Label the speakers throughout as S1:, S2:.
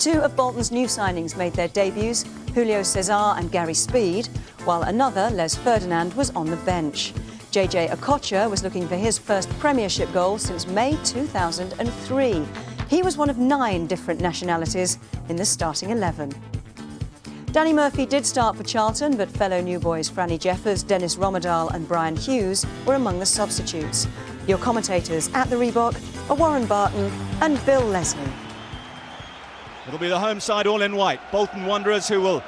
S1: Two of Bolton's new signings made their debuts, Julio César and Gary Speed, while another, Les Ferdinand, was on the bench. Okocha was looking for his first Premiership goal since May 2003. He was one of 9 different nationalities in the starting 11. Danny Murphy did start for Charlton, but fellow new boys Franny Jeffers, Dennis Rommedahl and Brian Hughes were among the substitutes. Your commentators at the Reebok are Warren Barton and Bill Leslie.
S2: It'll be the home side all in white, Bolton Wanderers, who will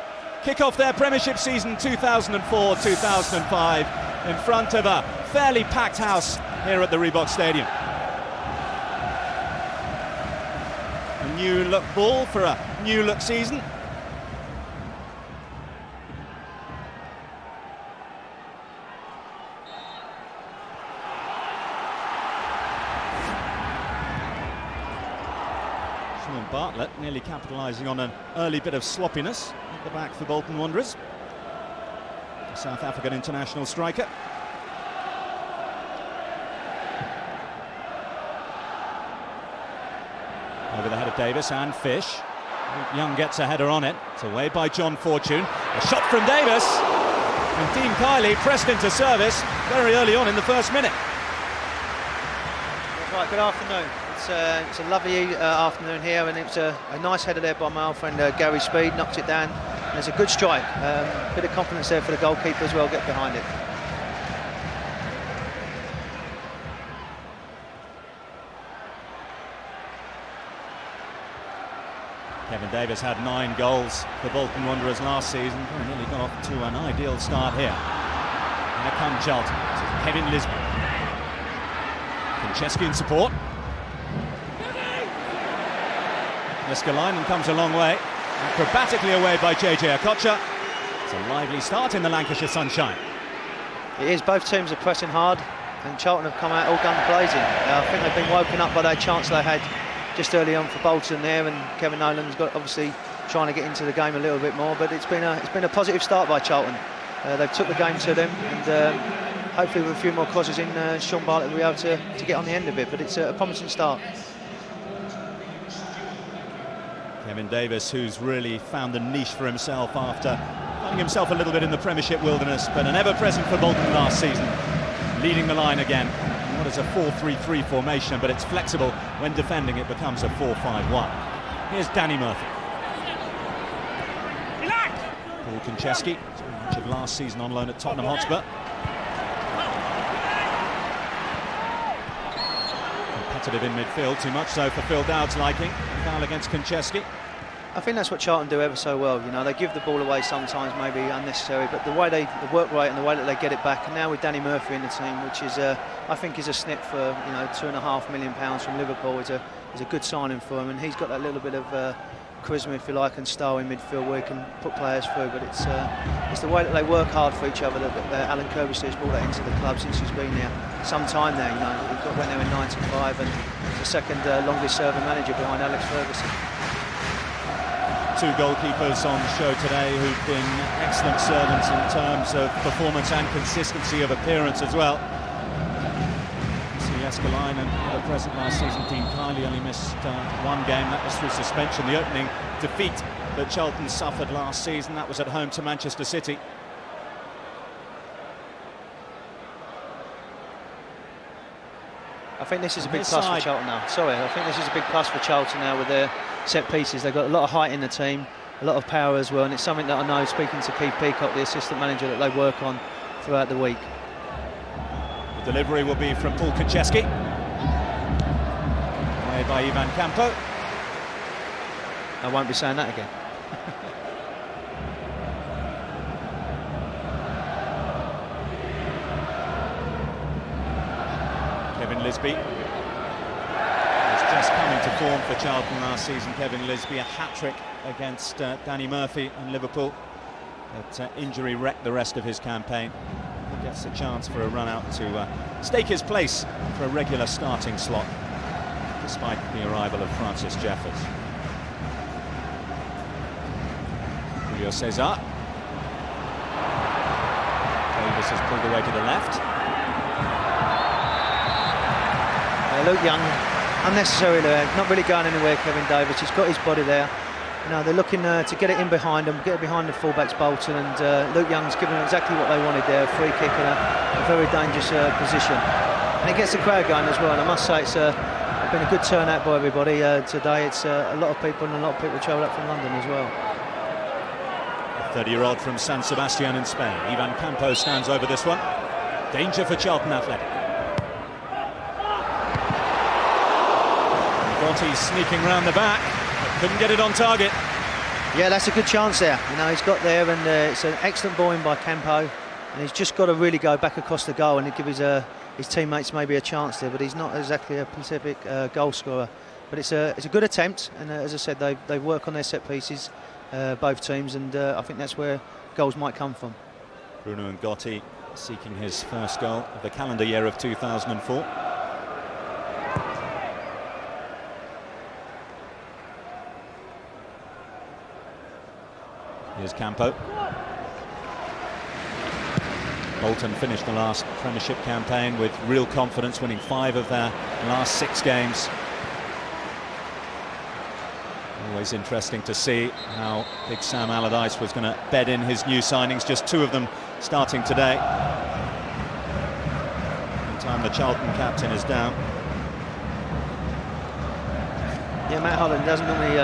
S2: kick off their Premiership season 2004-2005 in front of a fairly packed house here at the Reebok Stadium. A new look ball for a new look season. Bartlett nearly capitalising on an early bit of sloppiness at the back for Bolton Wanderers. The South African international striker. Over the head of Davis and Fish. Young gets a header on it. It's away by John Fortune. A shot from Davis. And Dean Kiley pressed into service very early on in the first minute.
S3: Right, good afternoon. It's a lovely afternoon here, and it's a nice header there by my old friend Gary Speed, knocked it down, and it's a good strike. Bit of confidence there for the goalkeeper as well, get behind it.
S2: Kevin Davis had 9 goals for Bolton Wanderers last season. Very nearly got off to an ideal start here. And here comes Charlton. Kevin Lisbie. Konchesky in support. Liskalainen comes a long way, acrobatically away by Okocha. It's a lively start in the Lancashire sunshine.
S3: It is, both teams are pressing hard, and Charlton have come out all guns blazing. I think they've been woken up by that chance they had just early on for Bolton there, and Kevin Nolan's got obviously trying to get into the game a little bit more, but it's been a positive start by Charlton. They've took the game to them, and hopefully with a few more crosses in, Sean Bartlett will be able to get on the end of it, but it's a promising start.
S2: Kevin Davis, who's really found the niche for himself after finding himself a little bit in the Premiership wilderness, but an ever-present for Bolton last season, leading the line again. What is a 4-3-3 formation, but it's flexible. When defending, it becomes a 4-5-1. Here's Danny Murphy. Paul Konchesky, much of last season on loan at Tottenham Hotspur. Competitive in midfield, too much so for Phil Dowd's liking. Foul against Konchesky.
S3: I think that's what Charlton do ever so well. You know, they give the ball away sometimes, maybe unnecessary, but the way the work rate and the way that they get it back, and now with Danny Murphy in the team, which is I think is a snip for £2.5 million from Liverpool, is a good signing for him, and he's got that little bit of charisma, if you like, and style in midfield where he can put players through. But it's the way that they work hard for each other. That Alan Kirby has brought that into the club since he's been there some time now. You know, he went there in '95 and the second longest serving manager behind Alex Ferguson.
S2: 2 goalkeepers on show today who've been excellent servants in terms of performance and consistency of appearance as well. Liskalainen and present last season. Dean Kiley only missed 1 game, that was through suspension. The opening defeat that Charlton suffered last season, that was at home to Manchester City.
S3: I think this is a big plus for Charlton now. I think this is a big plus for Charlton now with their set pieces. They've got a lot of height in the team, a lot of power as well, and it's something that I know, speaking to Keith Peacock, the assistant manager, that they work on throughout the week.
S2: The delivery will be from Paul Konchesky. Away by Ivan Campo.
S3: I won't be saying that again.
S2: Kevin Lisbie has just come into form for Charlton last season. Kevin Lisbie, a hat-trick against Danny Murphy and Liverpool. But injury wrecked the rest of his campaign. He gets a chance for a run-out to stake his place for a regular starting slot, despite the arrival of Francis Jeffers. Julio César. Davis has pulled away to the left.
S3: Luke Young, unnecessary there, not really going anywhere, Kevin Davis. He's got his body there. You know, they're looking to get it in behind them, get it behind the fullbacks Bolton, and Luke Young's given them exactly what they wanted there, a free kick in a very dangerous position. And it gets the crowd going as well, and I must say it's been a good turnout by everybody today. It's a lot of people, and a lot of people travelled up from London as well.
S2: 30-year-old from San Sebastian in Spain, Ivan Campos stands over this one. Danger for Charlton Athletic. Gotti's sneaking round the back, but couldn't get it on target.
S3: Yeah, that's a good chance there. You know, he's got there, and it's an excellent ball in by Campo, and he's just got to really go back across the goal and give his teammates maybe a chance there, but he's not exactly a specific goal scorer. But it's a good attempt, and as I said, they work on their set pieces, both teams, and I think that's where goals might come from.
S2: Bruno and Gotti seeking his first goal of the calendar year of 2004. Here's Campo. Bolton finished the last Premiership campaign with real confidence, winning 5 of their last 6 games. Always interesting to see how Big Sam Allardyce was going to bed in his new signings, just 2 of them starting today. Meantime, the Charlton captain is down.
S3: Yeah, Matt Holland doesn't normally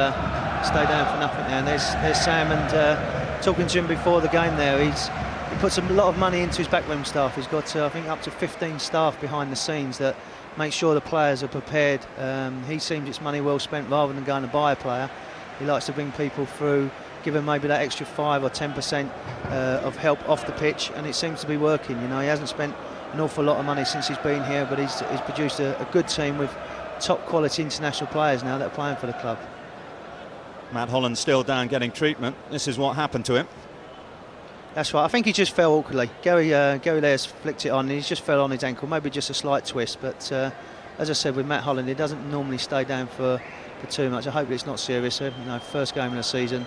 S3: stay down for nothing now. And there's Sam, and talking to him before the game there, he puts a lot of money into his backroom staff. He's got, I think, up to 15 staff behind the scenes that make sure the players are prepared. He seems it's money well spent rather than going to buy a player. He likes to bring people through, give them maybe that extra 5 or 10% of help off the pitch, and it seems to be working. You know, he hasn't spent an awful lot of money since he's been here, but he's produced a good team with top quality international players now that are playing for the club.
S2: Matt Holland still down getting treatment. This is what happened to him.
S3: That's right. I think he just fell awkwardly. Gary Layers flicked it on, and he just fell on his ankle. Maybe just a slight twist, but as I said, with Matt Holland, he doesn't normally stay down for too much. I hope it's not serious. You know, first game of the season,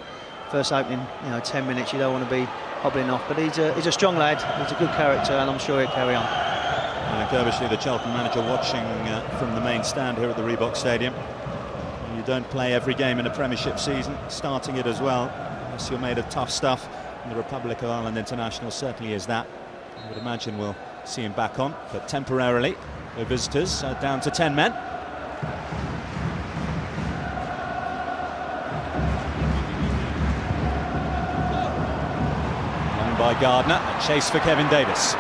S3: first opening, 10 minutes. You don't want to be hobbling off. But he's a strong lad. He's a good character, and I'm sure he'll carry on.
S2: Alan Kirbishley, the Charlton manager, watching from the main stand here at the Reebok Stadium. You don't play every game in a Premiership season, starting it as well, unless you're made of tough stuff. And the Republic of Ireland International certainly is that. I would imagine we'll see him back on, but temporarily, the visitors are down to 10 men. Long by Gardner, a chase for Kevin Davis.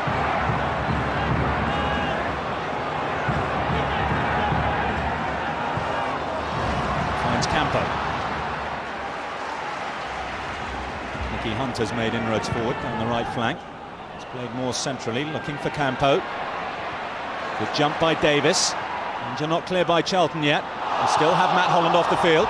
S2: Finds Campo. Hunt has made inroads forward down the right flank. He's played more centrally, looking for Campo. Good jump by Davis. And you're not clear by Charlton yet. We still have Matt Holland off the field.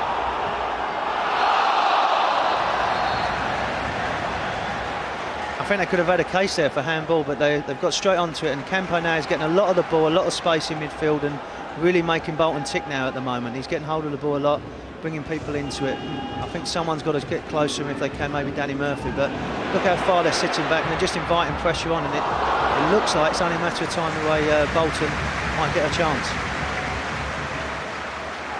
S3: I think they could have had a case there for handball, but they've got straight onto it, and Campo now is getting a lot of the ball, a lot of space in midfield, and really making Bolton tick now at the moment. He's getting hold of the ball a lot, bringing people into it. I think someone's got to get closer to him if they can, maybe Danny Murphy, but look how far they're sitting back, and they're just inviting pressure on, and it looks like it's only a matter of time away Bolton might get a chance.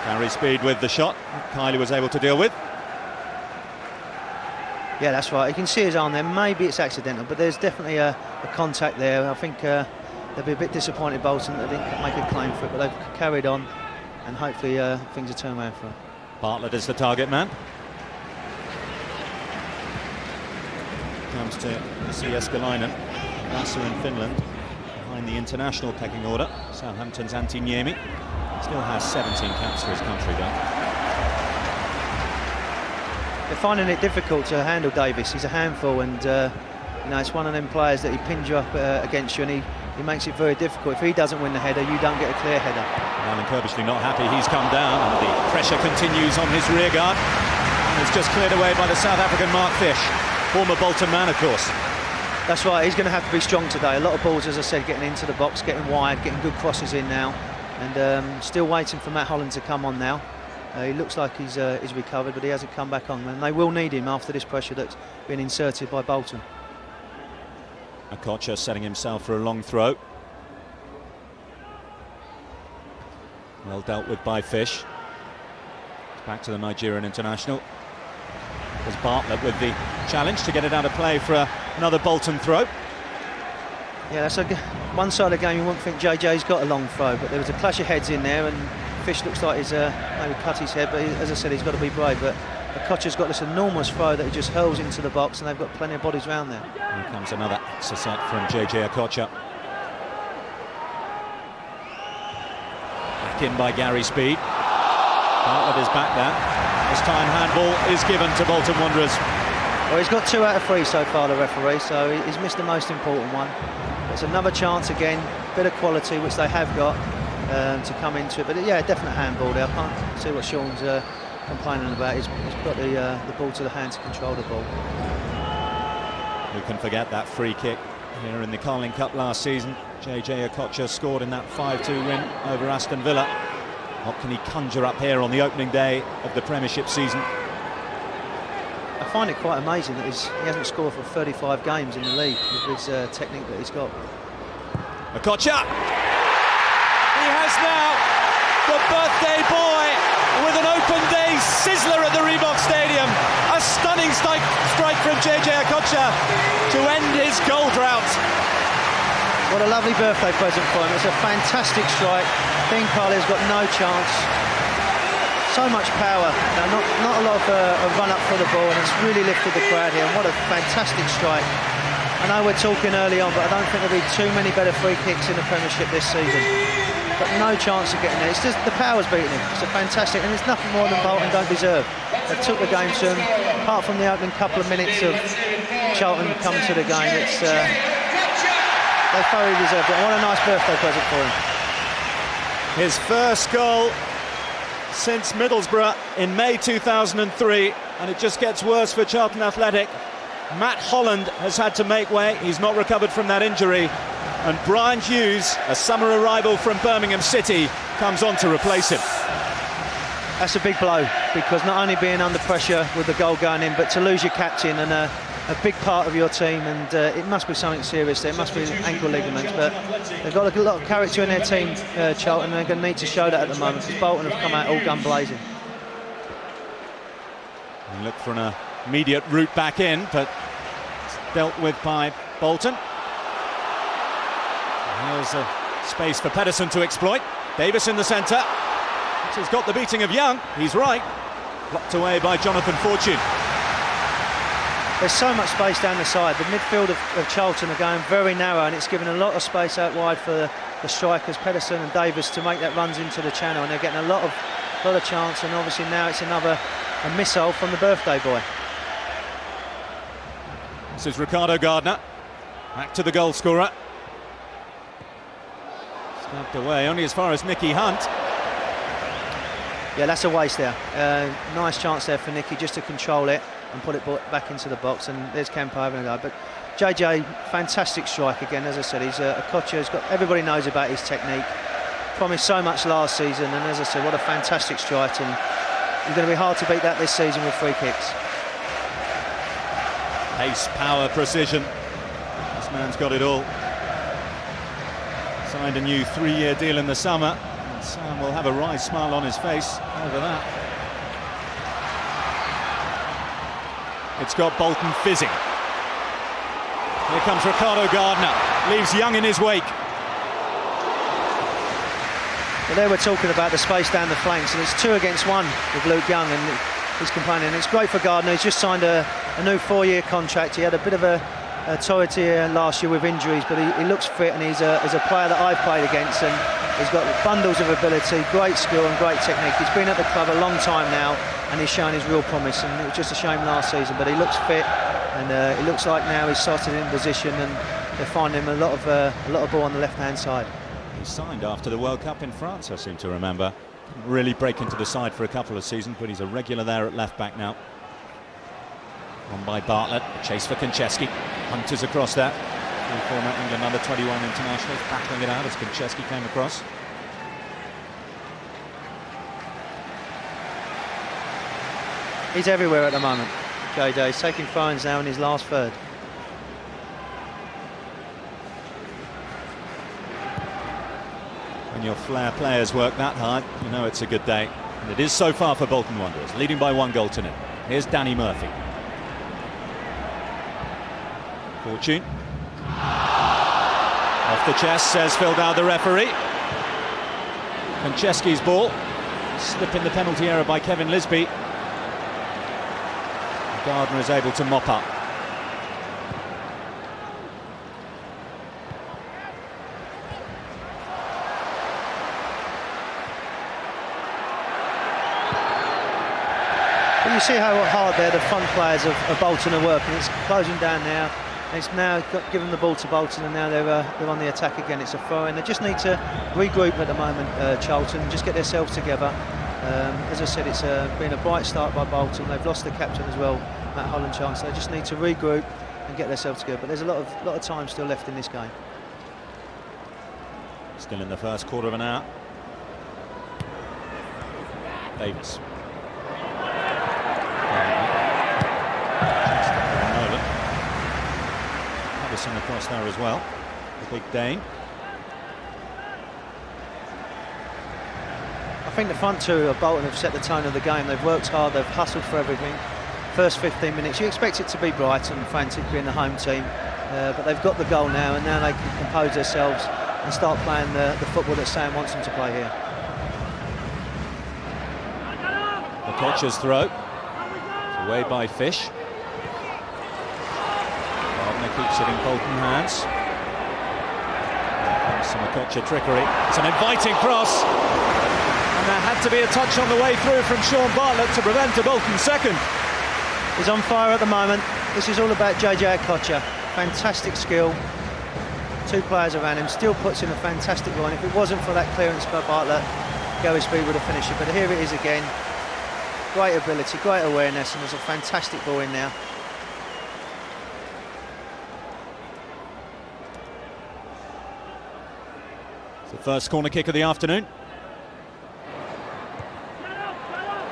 S2: Gary Speed with the shot, Kylie was able to deal with.
S3: Yeah, that's right, you can see his arm there, maybe it's accidental, but there's definitely a contact there. I think they'll be a bit disappointed, Bolton, that they didn't make a claim for it, but they've carried on, and hopefully things are turned around for them.
S2: Bartlett is the target man. Comes to Jussi Jääskeläinen, Vasa in Finland, behind the international pecking order. Southampton's Antti Niemi still has 17 caps for his country though.
S3: They're finding it difficult to handle Davis. He's a handful, and it's one of them players that he pins you up against you, and he makes it very difficult. If he doesn't win the header, you don't get a clear header.
S2: Alan Kirbishley not happy, he's come down, and the pressure continues on his rear guard. And it's just cleared away by the South African Mark Fish, former Bolton man, of course.
S3: That's right, he's going to have to be strong today. A lot of balls, as I said, getting into the box, getting wide, getting good crosses in now, and still waiting for Matt Holland to come on now. He looks like he's recovered, but he hasn't come back on, and they will need him after this pressure that's been inserted by Bolton.
S2: Okocha setting himself for a long throw. Well dealt with by Fish. Back to the Nigerian international. As Bartlett with the challenge to get it out of play for another Bolton throw.
S3: Yeah, that's one side of the game you wouldn't think JJ's got a long throw, but there was a clash of heads in there, and Fish looks like he's maybe cut his head, but as I said, he's got to be brave. But Okocha's got this enormous throw that he just hurls into the box, and they've got plenty of bodies around there.
S2: Here comes another exercise from JJ Okocha. Back in by Gary Speed. Bartlett is back there. This time handball is given to Bolton Wanderers.
S3: Well, he's got 2 out of 3 so far, the referee, so he's missed the most important one. It's another chance again, bit of quality which they have got to come into it, but yeah, definite handball there. I can't see what Sean's complaining about. He's got the ball to the hand to control the ball.
S2: Who can forget that free kick here in the Carling Cup last season? JJ Okocha scored in that 5-2 win over Aston Villa. What can he conjure up here on the opening day of the Premiership season?
S3: I find it quite amazing that he hasn't scored for 35 games in the league with his technique that he's got.
S2: Okocha! He has now the birthday boy with an open day sizzler at the Reebok Stadium. A stunning strike from JJ Okocha to end his goal drought.
S3: What a lovely birthday present for him. It's a fantastic strike. Dean Carley's got no chance. So much power. Now, not a lot of run up for the ball, and it's really lifted the crowd here. And what a fantastic strike. I know we're talking early on, but I don't think there'll be too many better free kicks in the Premiership this season. But no chance of getting there. It's just the power's beating him. It's a fantastic, and it's nothing more than Bolton don't deserve. They took the game to him. Apart from the opening couple of minutes of Charlton coming to the game, it's they thoroughly deserved it. What a nice birthday present for him.
S2: His first goal since Middlesbrough in May 2003, and it just gets worse for Charlton Athletic. Matt Holland has had to make way. He's not recovered from that injury, and Brian Hughes, a summer arrival from Birmingham City, comes on to replace him.
S3: That's a big blow, because not only being under pressure with the goal going in, but to lose your captain and a big part of your team, and it must be something serious there. It must be ankle ligaments, but they've got a lot of character in their team, Charlton, and they're going to need to show that at the moment, because Bolton have come out all gun blazing.
S2: They look for an immediate route back in, but it's dealt with by Bolton. Here's a space for Pedersen to exploit. Davis in the centre. He's got the beating of Young. He's right. Blocked away by Jonathan Fortune.
S3: There's so much space down the side. The midfield of Charlton are going very narrow, and it's given a lot of space out wide for the strikers, Pedersen and Davis, to make that runs into the channel, and they're getting a lot of chance. And obviously now it's a missile from the birthday boy.
S2: This is Ricardo Gardner. Back to the goal scorer. Snapped away only as far as Nicky Hunt.
S3: Yeah, that's a waste there. Nice chance there for Nicky just to control it and put it back into the box, and there's Campo having a go. But JJ, fantastic strike again. As I said, he's Okocha. Everybody knows about his technique. Promised so much last season, and as I said, what a fantastic strike, and it's going to be hard to beat that this season with free kicks.
S2: Pace, power, precision. This man's got it all. Signed a new 3-year deal in the summer, and Sam will have a wry smile on his face over that. It's got Bolton fizzing. Here comes Ricardo Gardner, leaves Young in his wake.
S3: Well, there we're talking about the space down the flanks, and it's 2 against 1 with Luke Young, and he's complaining. And it's great for Gardner. He's just signed a new 4-year contract. He had a bit of a torrid here last year with injuries, but he looks fit, and he's a player that I've played against, and he's got bundles of ability, great skill and great technique. He's been at the club a long time now, and he's shown his real promise, and it was just a shame last season, but he looks fit, and it looks like now he's started in position, and they're finding him a lot of ball on the left-hand side.
S2: He signed after the World Cup in France, I seem to remember. Didn't really break into the side for a couple of seasons, but he's a regular there at left-back now. On by Bartlett, chase for Konchesky. Hunters across that. Former England under-21 internationals battling it out as Konchesky came across.
S3: He's everywhere at the moment, JJ. He's taking throw-ins now in his last third.
S2: When your flair players work that hard, you know it's a good day. And it is so far for Bolton Wanderers, leading by 1 goal to 0. Here's Danny Murphy. Fortune. Off the chest, says Phil Dowd, the referee. Konchesky's ball. Slip in the penalty error by Kevin Lisbie. Gardner is able to mop up.
S3: But you see how hard the front players of Bolton are working. It's closing down now. It's now given the ball to Bolton, and now they're on the attack again. It's a throw, and they just need to regroup at the moment, Charlton, just get themselves together. As I said, it's been a bright start by Bolton. They've lost the captain as well, Matt Holland, so they just need to regroup and get themselves together. But there's a lot of time still left in this game.
S2: Still in the first quarter of an hour. Davis. Pedersen across there as well. The big Dane.
S3: I think the front two of Bolton have set the tone of the game. They've worked hard, they've hustled for everything. First 15 minutes, you expect it to be bright and frantic being the home team, but they've got the goal now, and now they can compose themselves and start playing the football that Sam wants them to play here.
S2: Okocha's throw. It's away by Fish. Gardner keeps it in Bolton hands. Here comes some Okocha trickery. It's an inviting cross. And there had to be a touch on the way through from Sean Bartlett to prevent a Bolton second.
S3: He's on fire at the moment. This is all about JJ Okocha. Fantastic skill. Two players around him. Still puts in a fantastic line. If it wasn't for that clearance by Bartlett, Gary Speed would have finished it. But here it is again. Great ability, great awareness, and there's a fantastic ball in now.
S2: It's the first corner kick of the afternoon.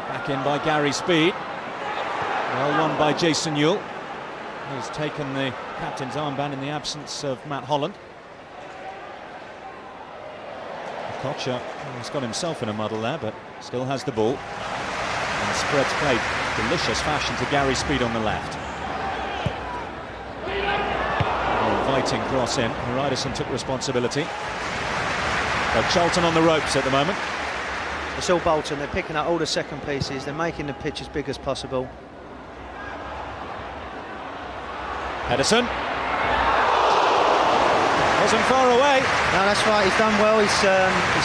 S2: Back in by Gary Speed. Well won by Jason Newell. He's taken the captain's armband in the absence of Matt Holland. Okocha has got himself in a muddle there, but still has the ball. And spreads play, delicious fashion to Gary Speed on the left. Inviting cross in. Pedersen took responsibility. But Charlton on the ropes at the moment.
S3: It's all Bolton. They're picking up all the second pieces. They're making the pitch as big as possible.
S2: Pedersen. Wasn't far away.
S3: No, that's right. He's done well. He's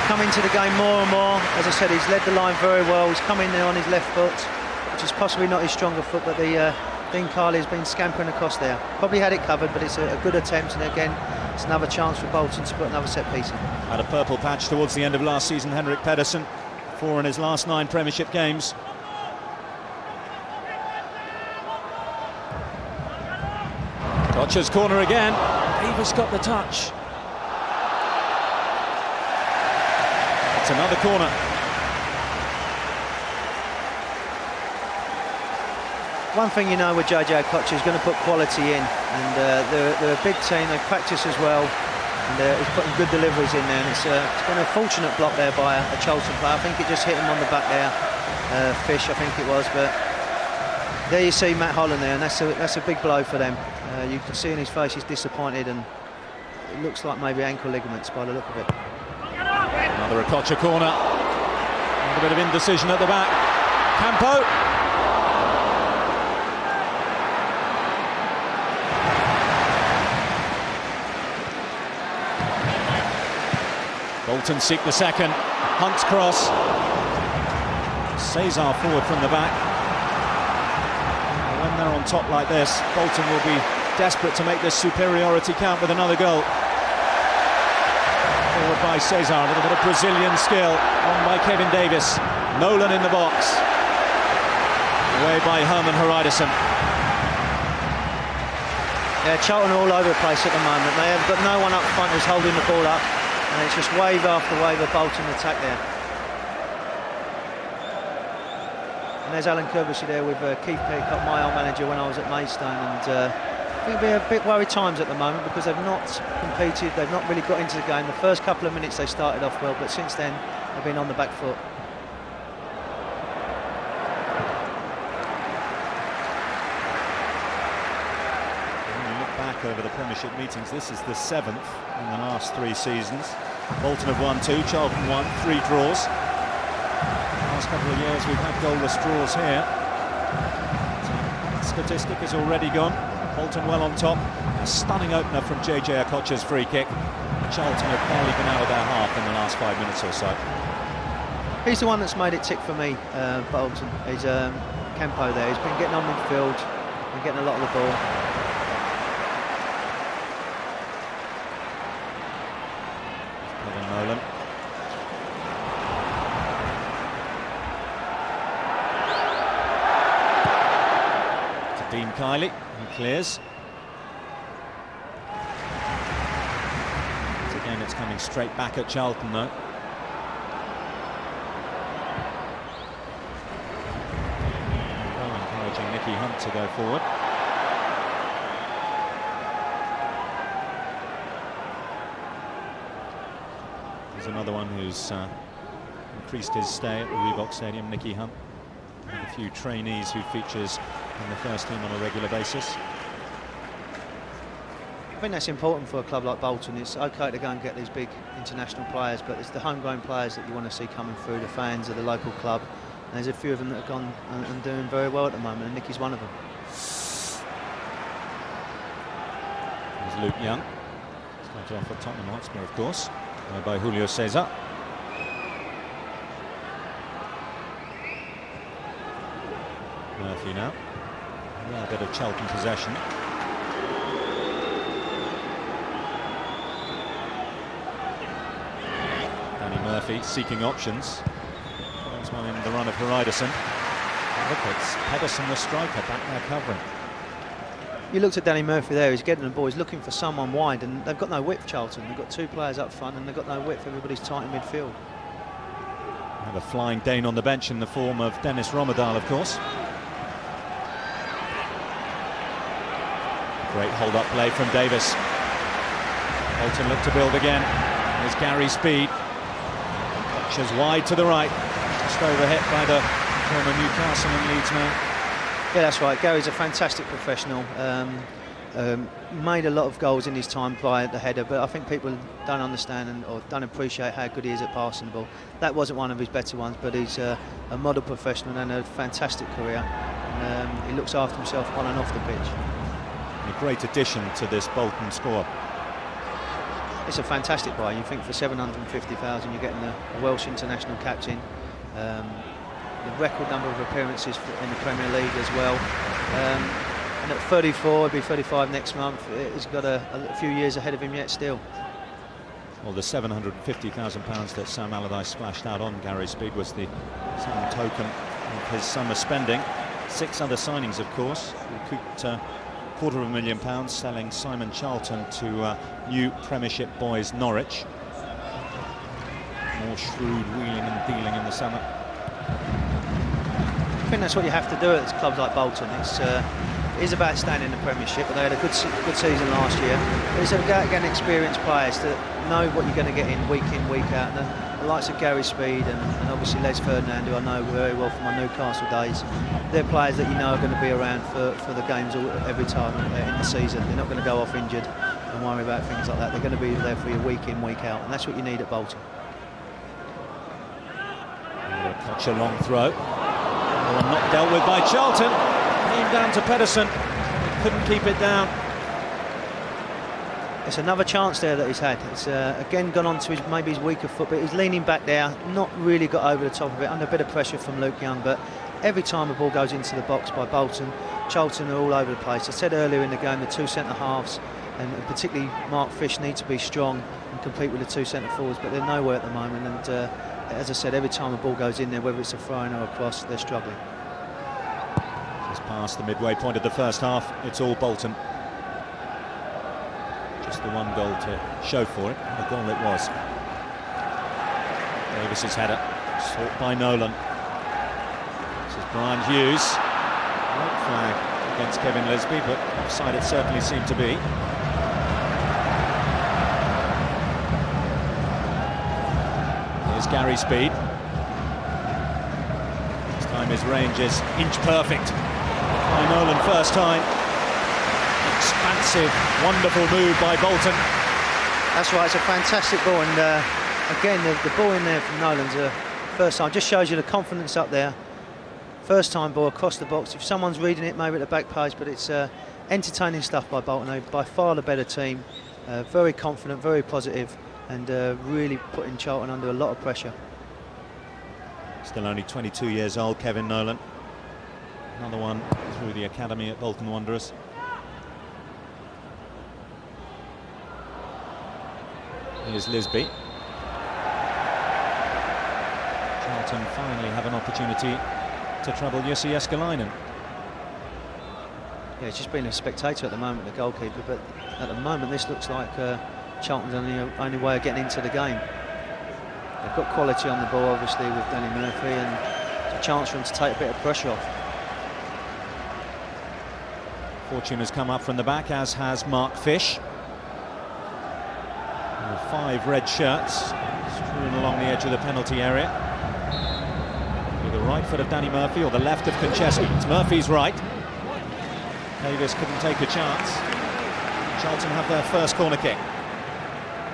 S3: come into the game more and more. As I said, he's led the line very well. He's come in there on his left foot, which is possibly not his stronger foot, but Dean Carley has been scampering across there. Probably had it covered, but it's a good attempt, and again, it's another chance for Bolton to put another set piece in.
S2: Had a purple patch towards the end of last season, Henrik Pedersen, 4 in his last 9 Premiership games. Okocha's corner again. Davis got the touch. It's another corner.
S3: One thing you know with JJ Okocha is going to put quality in, and they're a big team. They practice as well, and he's putting good deliveries in there. And it's been a fortunate block there by a Charlton player. I think it just hit him on the back there, Fish, I think it was. But there you see Matt Holland there, and that's a big blow for them. You can see in his face he's disappointed, and it looks like maybe ankle ligaments by the look of it.
S2: Another Okocha corner. A bit of indecision at the back. Campo. Bolton seek the second. Hunt's cross. Cesar forward from the back. When they're on top like this, Bolton will be desperate to make this superiority count with another goal. Forward by Cesar, a little bit of Brazilian skill. On by Kevin Davis. Nolan in the box. Away by Herman Pedersen.
S3: Yeah, Charlton are all over the place at the moment. They have got no one up front who's holding the ball up, and it's just wave after wave of Bolton attack there. And there's Alan Kirby there with Keith Peacock, my old manager when I was at Maidstone, and I think we're a bit worried times at the moment because they've not competed, they've not really got into the game. The first couple of minutes they started off well, but since then they've been on the back foot.
S2: over the Premiership meetings. This is the 7th in the last 3 seasons. Bolton have won 2, Charlton 1, 3 draws. The last couple of years we've had goalless draws here. Statistic is already gone. Bolton well on top. A stunning opener from JJ Okocha's free kick. Charlton have barely been out of their half in the last 5 minutes or so.
S3: He's the one that's made it tick for me, Bolton. He's Campo there. He's been getting on midfield and getting a lot of the ball.
S2: Nolan. To Dean Kiley, who clears. Again, it's coming straight back at Charlton, though. Encouraging Nicky Hunt to go forward. There's another one who's increased his stay at the Reebok Stadium, Nicky Hunt. And a few trainees who features in the first team on a regular basis.
S3: I think that's important for a club like Bolton. It's okay to go and get these big international players, but it's the homegrown players that you want to see coming through, the fans of the local club. And there's a few of them that have gone and doing very well at the moment, and Nicky's one of them.
S2: There's Luke Young. Started off at Tottenham Hotspur, of course, by Julio Cesar. Murphy now. Yeah, a bit of Charlton possession. Murphy seeking options. That's one in the run of Pedersen. Look, it's Pedersen, the striker, back there covering.
S3: You looked at Danny Murphy there, he's getting the ball, he's looking for someone wide, and they've got no width, Charlton. They've got 2 players up front and they've got no width, everybody's tight in midfield.
S2: Have a flying Dane on the bench in the form of Dennis Romedal, of course. Great hold-up play from Davis. Bolton look to build again. There's Gary Speed. Just wide to the right, just overhit by the former Newcastle and Leeds man.
S3: Yeah, that's right. Gary's a fantastic professional. Made a lot of goals in his time by the header, but I think people don't understand or don't appreciate how good he is at passing the ball. That wasn't one of his better ones, but he's a model professional and a fantastic career. And, he looks after himself on and off the pitch.
S2: A great addition to this Bolton squad.
S3: It's a fantastic buy. You think for 750,000 you're getting a Welsh international captain, the record number of appearances in the Premier League as well, and at 34, he'll be 35 next month. He's got a few years ahead of him yet still.
S2: Well, the £750,000 that Sam Allardyce splashed out on Gary Speed was the same token of his summer spending. 6 other signings, of course. Recouped £250,000 selling Simon Charlton to new Premiership boys Norwich. More shrewd wheeling and dealing in the summer.
S3: I think that's what you have to do at clubs like Bolton. It is about staying in the Premiership, but they had a good season last year. But it's about getting experienced players that know what you're going to get in, week out. And the likes of Gary Speed and obviously Les Ferdinand, who I know very well from my Newcastle days, they're players that you know are going to be around for the games every time in the season. They're not going to go off injured and worry about things like that. They're going to be there for you week in, week out, and that's what you need at Bolton.
S2: Such a long throw. Well, not dealt with by Charlton. Came down to Pedersen. Couldn't keep it down.
S3: It's another chance there that he's had. It's again gone on to maybe his weaker foot, but he's leaning back there, not really got over the top of it, under a bit of pressure from Luke Young. But every time the ball goes into the box by Bolton, Charlton are all over the place. I said earlier in the game, the 2 centre-halves, and particularly Mark Fish, need to be strong and compete with the 2 centre-forwards, but they're nowhere at the moment. And as I said, every time the ball goes in there, whether it's a throw-in or a cross, they're struggling.
S2: Just past the midway point of the first half, it's all Bolton. Just the one goal to show for it, the goal it was. Davis's header, sought by Nolan. This is Brian Hughes. White flag against Kevin Lisbie, but offside it certainly seemed to be. Here's Gary Speed. This time his range is inch perfect. By Nolan first time. Expansive, wonderful move by Bolton.
S3: That's right, it's a fantastic ball, and again, the ball in there from Nolan's first time just shows you the confidence up there. First time ball across the box. If someone's reading it, maybe at the back page, but it's entertaining stuff by Bolton. They're by far the better team, very confident, very positive, and really putting Charlton under a lot of pressure.
S2: Still only 22 years old, Kevin Nolan. Another one through the academy at Bolton Wanderers. Here's Lisbie. Charlton finally have an opportunity to trouble Jussi Jääskeläinen.
S3: Yeah, it's just been a spectator at the moment, the goalkeeper, but at the moment this looks like Charlton's only way of getting into the game. They've got quality on the ball, obviously, with Danny Murphy, and it's a chance for him to take a bit of pressure off.
S2: Fortune has come up from the back, as has Mark Fish. 5 red shirts strewn along the edge of the penalty area. With the right foot of Danny Murphy or the left of Konchesky. It's Murphy's right. Davis couldn't take a chance. Charlton have their first corner kick.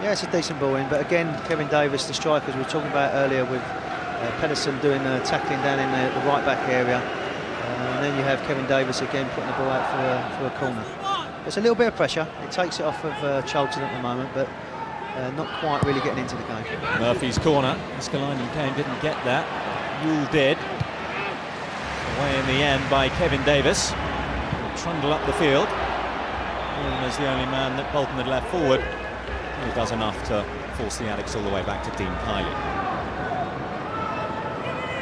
S3: Yeah, it's a decent ball in, but again, Kevin Davis, the striker, as we were talking about earlier, with Pedersen doing tackling down in the right back area, and then you have Kevin Davis again putting the ball out for a corner. There's a little bit of pressure. It takes it off of Charlton at the moment, but not quite really getting into the game.
S2: Murphy's corner. Jääskeläinen didn't get that. Yule did. Away in the end by Kevin Davis. He'll trundle up the field. Yule is the only man that Bolton had left forward. He does enough to force the Addicks all the way back to Dean Kiley.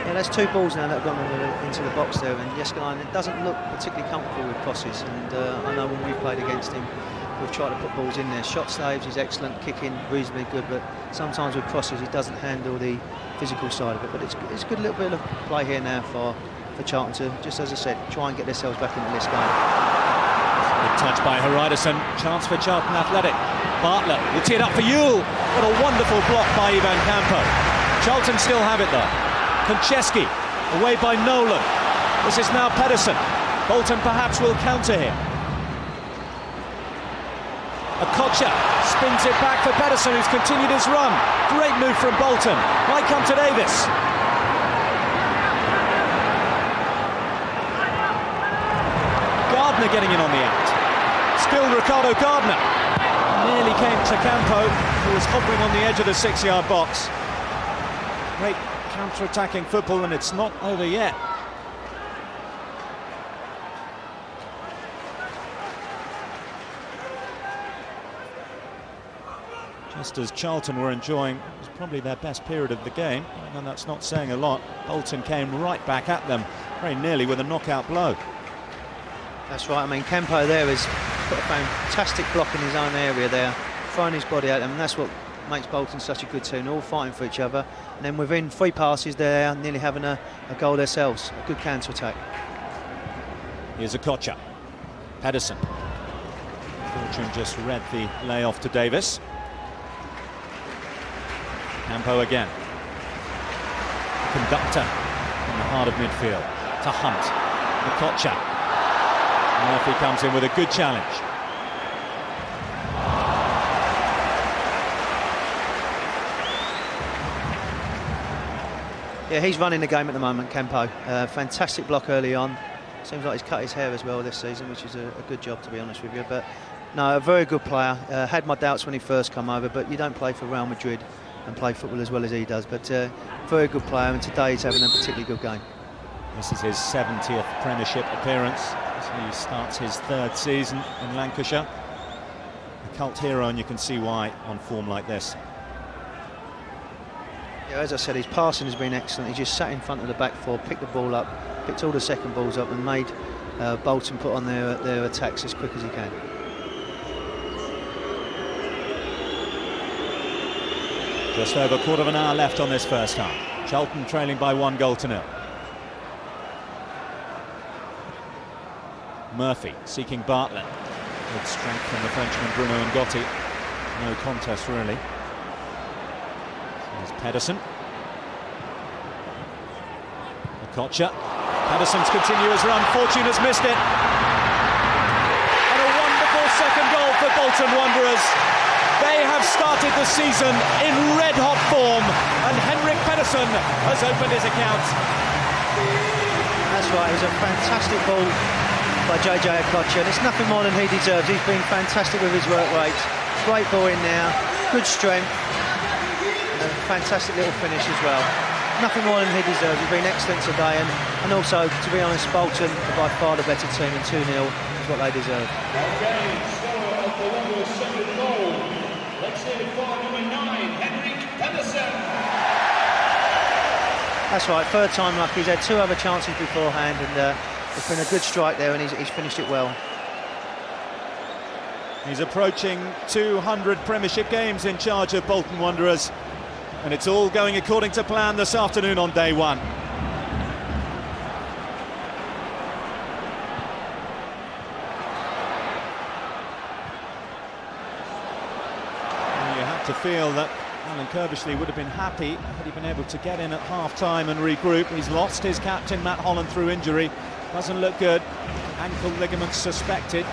S3: Yeah, there's 2 balls now that have gone into the box there, and Jääskeläinen doesn't look particularly comfortable with crosses, and I know when we played against him, we've tried to put balls in there. Shot saves, he's excellent, kicking reasonably good, but sometimes with crosses he doesn't handle the physical side of it. But it's a good little bit of play here now for Charlton to, just as I said, try and get themselves back into this game.
S2: Good touch by Pedersen. Chance for Charlton Athletic. Bartlett will tee it up for Yule. What a wonderful block by Ivan Campo. Charlton still have it though. Konchesky away by Nolan. This is now Pedersen. Bolton perhaps will counter here. Okocha spins it back for Pedersen, who's continued his run. Great move from Bolton. Might come to Davis. Gardner getting in on the act. Still Ricardo Gardner. Nearly came to Campo, who was hovering on the edge of the 6-yard box. Great counter-attacking football, and it's not over yet. Just as Charlton were enjoying, it was probably their best period of the game, and that's not saying a lot. Bolton came right back at them, very nearly with a knockout blow.
S3: That's right, I mean, Campo there has put a fantastic block in his own area there, throwing his body at them, and that's what makes Bolton such a good team. They're all fighting for each other, and then within 3 passes they're nearly having a goal themselves. A good counter-attack.
S2: Here's Okocha. Pedersen. Fortune just read the layoff to Davis. Campo again. Conductor in the heart of midfield. To Hunt. Okocha. Murphy comes in with a good challenge.
S3: Yeah, he's running the game at the moment, Campo. Fantastic block early on. Seems like he's cut his hair as well this season, which is a good job, to be honest with you. But no, a very good player. Had my doubts when he first come over, but you don't play for Real Madrid and play football as well as he does. But very good player, and today he's having a particularly good game.
S2: This is his 70th Premiership appearance. He starts his 3rd season in Lancashire. A cult hero, and you can see why on form like this.
S3: Yeah, as I said, his passing has been excellent. He just sat in front of the back 4, picked the ball up, picked all the second balls up, and made Bolton put on their attacks as quick as he can.
S2: Just over a quarter of an hour left on this first half. Charlton trailing by 1-0. Murphy seeking Bartlett. Good strength from the Frenchman Bruno Ngotti. No contest really. Here's Pedersen. Okocha. Pedersen's continuous run. Fortune has missed it. And a wonderful second goal for Bolton Wanderers. They have started the season in red-hot form, and Henrik Pedersen has opened his account.
S3: That's right, it was a fantastic ball by JJ Okocha, and it's nothing more than he deserves. He's been fantastic with his work rate. Great ball in there, good strength, and a fantastic little finish as well. Nothing more than he deserves. He's been excellent today, and also, to be honest, Bolton are by far the better team, and 2-0 is what they deserve.
S4: Okay, scorer of the Wanderers' second goal. Let's hear it for number 9, Henrik Pedersen.
S3: That's right, third time lucky. He's had 2 other chances beforehand, and it's been a good strike there, and he's finished it well.
S2: He's approaching 200 Premiership games in charge of Bolton Wanderers, and it's all going according to plan this afternoon on day one. And you have to feel that Alan Kirbishley would have been happy had he been able to get in at half-time and regroup. He's lost his captain, Matt Holland, through injury. Doesn't look good. Ankle ligaments suspected.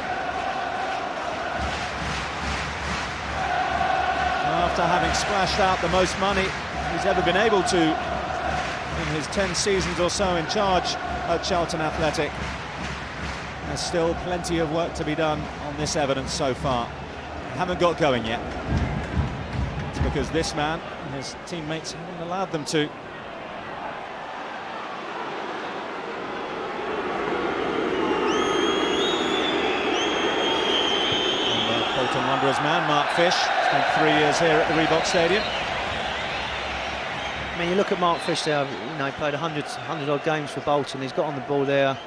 S2: After having splashed out the most money he's ever been able to in his 10 seasons or so in charge at Charlton Athletic, there's still plenty of work to be done on this evidence so far. Haven't got going yet. It's because this man and his teammates haven't allowed them to. Bolton Wanderers man, Mark Fish, spent 3 years here at the Reebok Stadium.
S3: I mean, you look at Mark Fish there, you know, he played 100 odd games for Bolton. He's got on the ball there.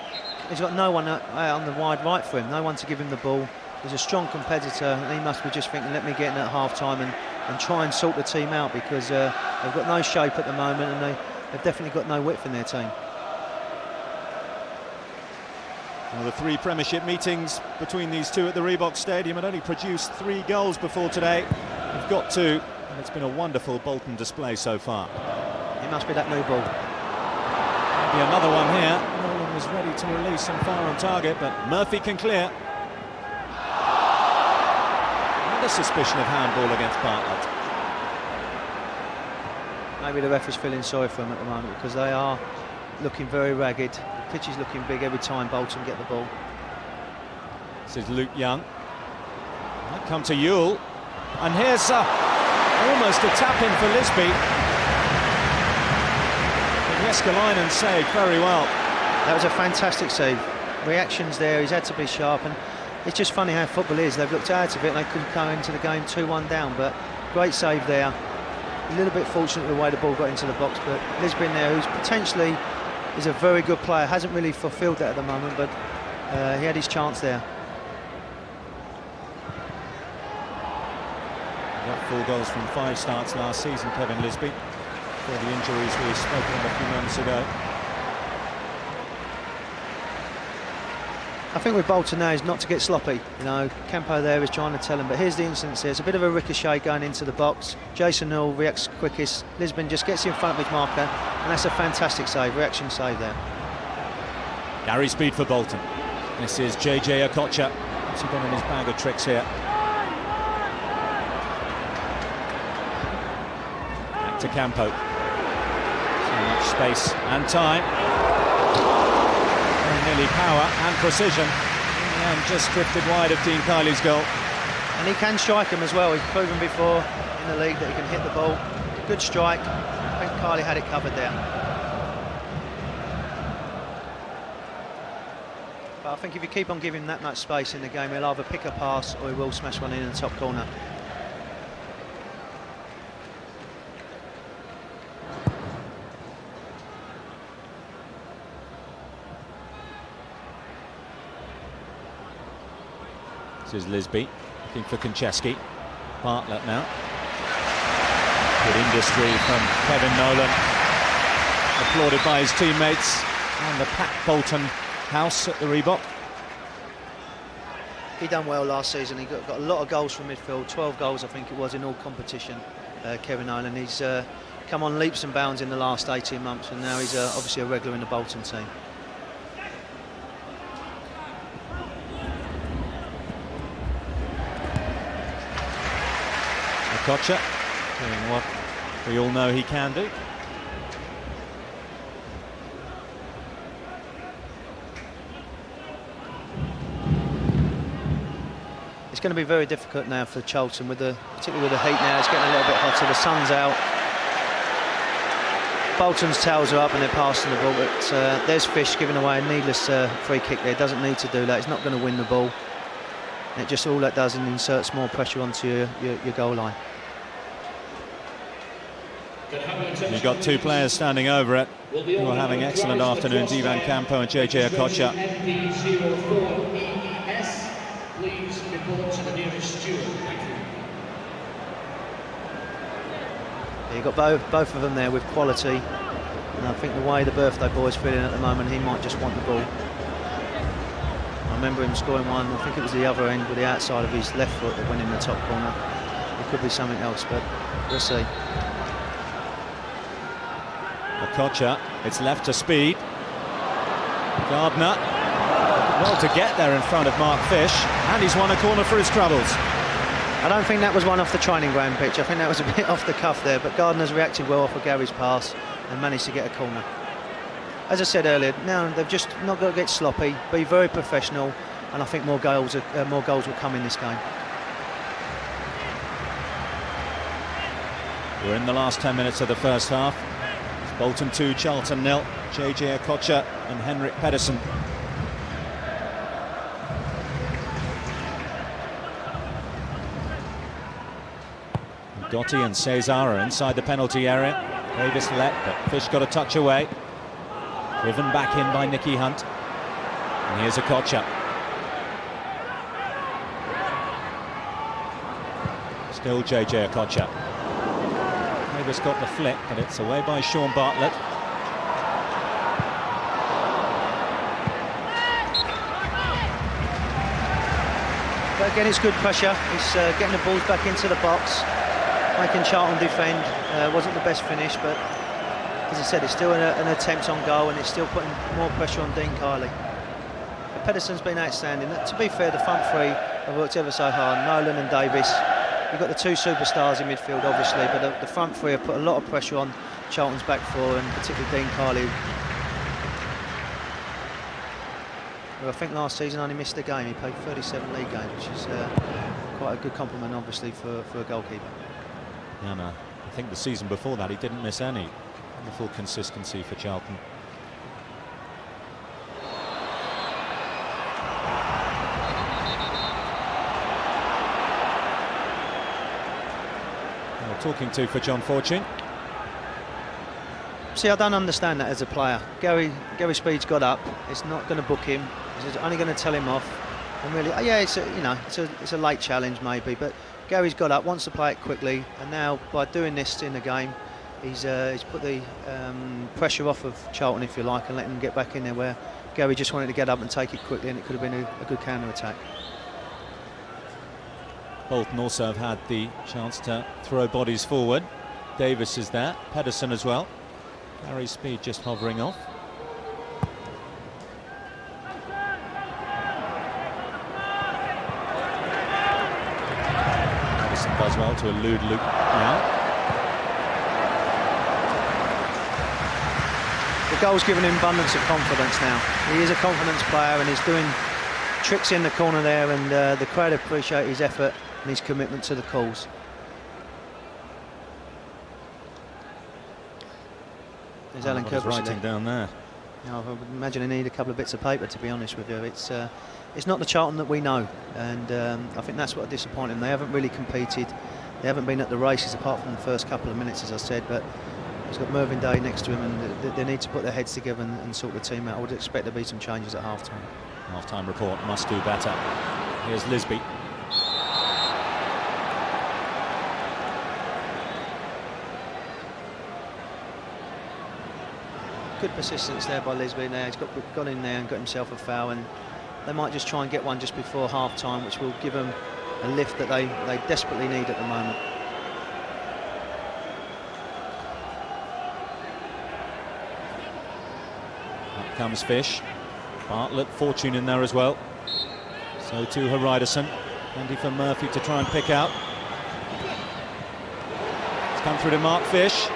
S3: He's got no one on the wide right for him, no one to give him the ball. He's a strong competitor, and he must be just thinking, let me get in at half-time and try and sort the team out, because they've got no shape at the moment, and they've definitely got no width in their team.
S2: Well, the 3 Premiership meetings between these two at the Reebok Stadium had only produced 3 goals before today. They've got 2, and it's been a wonderful Bolton display so far.
S3: It must be that new ball.
S2: Maybe another one here. Nolan was ready to release and fire on target, but Murphy can clear. And a suspicion of handball against Bartlett.
S3: Maybe the ref is feeling sorry for them at the moment, because they are looking very ragged. The pitch is looking big every time Bolton get the ball.
S2: This is Luke Young. Might come to Ewell. And here's almost a tap-in for Lisbie. Jeskalainen saved very well.
S3: That was a fantastic save. Reactions there, he's had to be sharp, and it's just funny how football is. They've looked out of it and they couldn't come into the game 2-1 down, but great save there. A little bit fortunate the way the ball got into the box, but Lisbie there, who's potentially is a very good player, hasn't really fulfilled that at the moment, but he had his chance there.
S2: Got 4 goals from 5 starts last season, Kevin Lisbie, for the injuries we spoke about a few moments ago.
S3: I think with Bolton now is not to get sloppy. You know, Campo there is trying to tell him, but here's the instance here. It's a bit of a ricochet going into the box. Jason Newell reacts quickest. Lisbon just gets in front of his marker, and that's a fantastic save, reaction save there.
S2: Gary Speed for Bolton. This is JJ Okocha. What's he got in his bag of tricks here? Back to Campo. So much space and time. Nearly power and precision, and just drifted wide of Dean Kiley's goal.
S3: And he can strike him as well. He's proven before in the league that he can hit the ball. Good strike. I think Kiley had it covered there. But I think if you keep on giving him that much space in the game, he'll either pick a pass or he will smash one in the top corner.
S2: This is Lisbie, looking for Konchesky. Bartlett now. Good industry from Kevin Nolan. Applauded by his teammates and the packed Bolton house at the Reebok.
S3: He done well last season. He got a lot of goals from midfield, 12 goals I think it was in all competition, Kevin Nolan. He's come on leaps and bounds in the last 18 months, and now he's obviously a regular in the Bolton team.
S2: Okocha doing what we all know he can do.
S3: It's going to be very difficult now for Charlton, particularly with the heat now. It's getting a little bit hotter, the sun's out. Bolton's tails are up and they're passing the ball, but there's Fish giving away a needless free kick there. Doesn't need to do that. He's not going to win the ball. It just, all that does is inserts more pressure onto your goal line.
S2: You've got two players standing over it who are having excellent afternoons, Ivan Campo and JJ Okocha.
S4: Please report to the nearest steward. Thank you.
S3: Yeah, you've got both of them there with quality, and I think the way the birthday boy's feeling at the moment, he might just want the ball. I remember him scoring one, I think it was the other end with the outside of his left foot that went in the top corner. It could be something else, but we'll see.
S2: Okocha, it's left to Speed. Gardner, well to get there in front of Mark Fish, and he's won a corner for his troubles.
S3: I don't think that was one off the training ground pitch. I think that was a bit off the cuff there, but Gardner's reacted well off of Gary's pass and managed to get a corner. As I said earlier, now they've just not got to get sloppy, be very professional, and I think more goals will come in this game.
S2: We're in the last 10 minutes of the first half. It's Bolton 2, Charlton 0. JJ Okocha and Henrik Pedersen. Dotti and Cesar are inside the penalty area. Davis let, but Fish got a touch away. Driven back in by Nicky Hunt. And here's Okocha. Still JJ Okocha. Davis got the flick, but it's away by Sean Bartlett.
S3: But again, it's good pressure. He's getting the balls back into the box, making Charlton defend. Wasn't the best finish, but as I said, it's still an attempt on goal, and it's still putting more pressure on Dean Kiley. But Pedersen's been outstanding. To be fair, the front three have worked ever so hard. Nolan and Davis. You've got the two superstars in midfield, obviously, but the front three have put a lot of pressure on Charlton's back four, and particularly Dean Kiley, who I think last season only missed a game. He played 37 league games, which is quite a good compliment, obviously, for a goalkeeper.
S2: Yeah, no, I think the season before that he didn't miss any. Wonderful consistency for Charlton. Now, talking to for John Fortune.
S3: See, I don't understand that as a player. Gary Speed's got up. It's not going to book him. It's only going to tell him off. And really, yeah, it's a late challenge maybe, but Gary's got up, wants to play it quickly, and now by doing this in the game, he's put the pressure off of Charlton, if you like, and letting them get back in there where Gary just wanted to get up and take it quickly, and it could have been a good counter-attack.
S2: Bolton also have had the chance to throw bodies forward. Davis is there, Pedersen as well. Gary Speed just hovering off. Pedersen does well to elude Luke now.
S3: The goal's given him abundance of confidence now. He is a confidence player, and he's doing tricks in the corner there, and the crowd appreciate his effort and his commitment to the cause. There's Alan Kirk
S2: writing down there.
S3: You know, I would imagine they need a couple of bits of paper, to be honest with you. It's not the Charlton that we know, and I think that's what disappointed them. They haven't really competed. They haven't been at the races apart from the first couple of minutes, as I said, but he's got Mervyn Day next to him, and they need to put their heads together and sort the team out. I would expect there to be some changes at half-time.
S2: Half-time report, must do better. Here's Lisbie.
S3: Good persistence there by Lisbie there. He's got in there and got himself a foul, and they might just try and get one just before half-time, which will give them a lift that they desperately need at the moment.
S2: Up comes Fish. Bartlett, Fortune in there as well. So too Pedersen. Plenty for Murphy to try and pick out. It's come through to Mark Fish.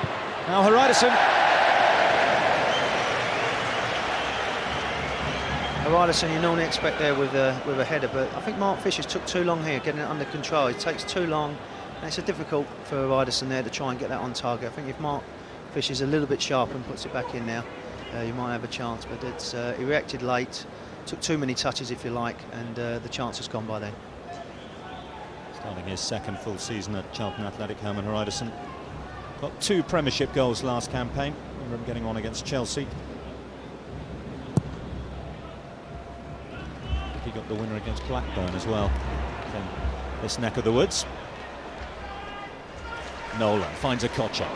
S2: Now Haridason.
S3: Pedersen, you normally expect there with a header, but I think Mark Fish has took too long here getting it under control. It takes too long, and it's difficult for Pedersen there to try and get that on target. I think if Mark Fish is a little bit sharp and puts it back in now, you might have a chance, but it's he reacted late, took too many touches if you like, and the chance has gone by then.
S2: Starting his second full season at Charlton Athletic, Herman Haridason. Got 2 Premiership goals last campaign. Remember him getting on against Chelsea. He got the winner against Blackburn as well. Then this neck of the woods. Nolan finds Okocha.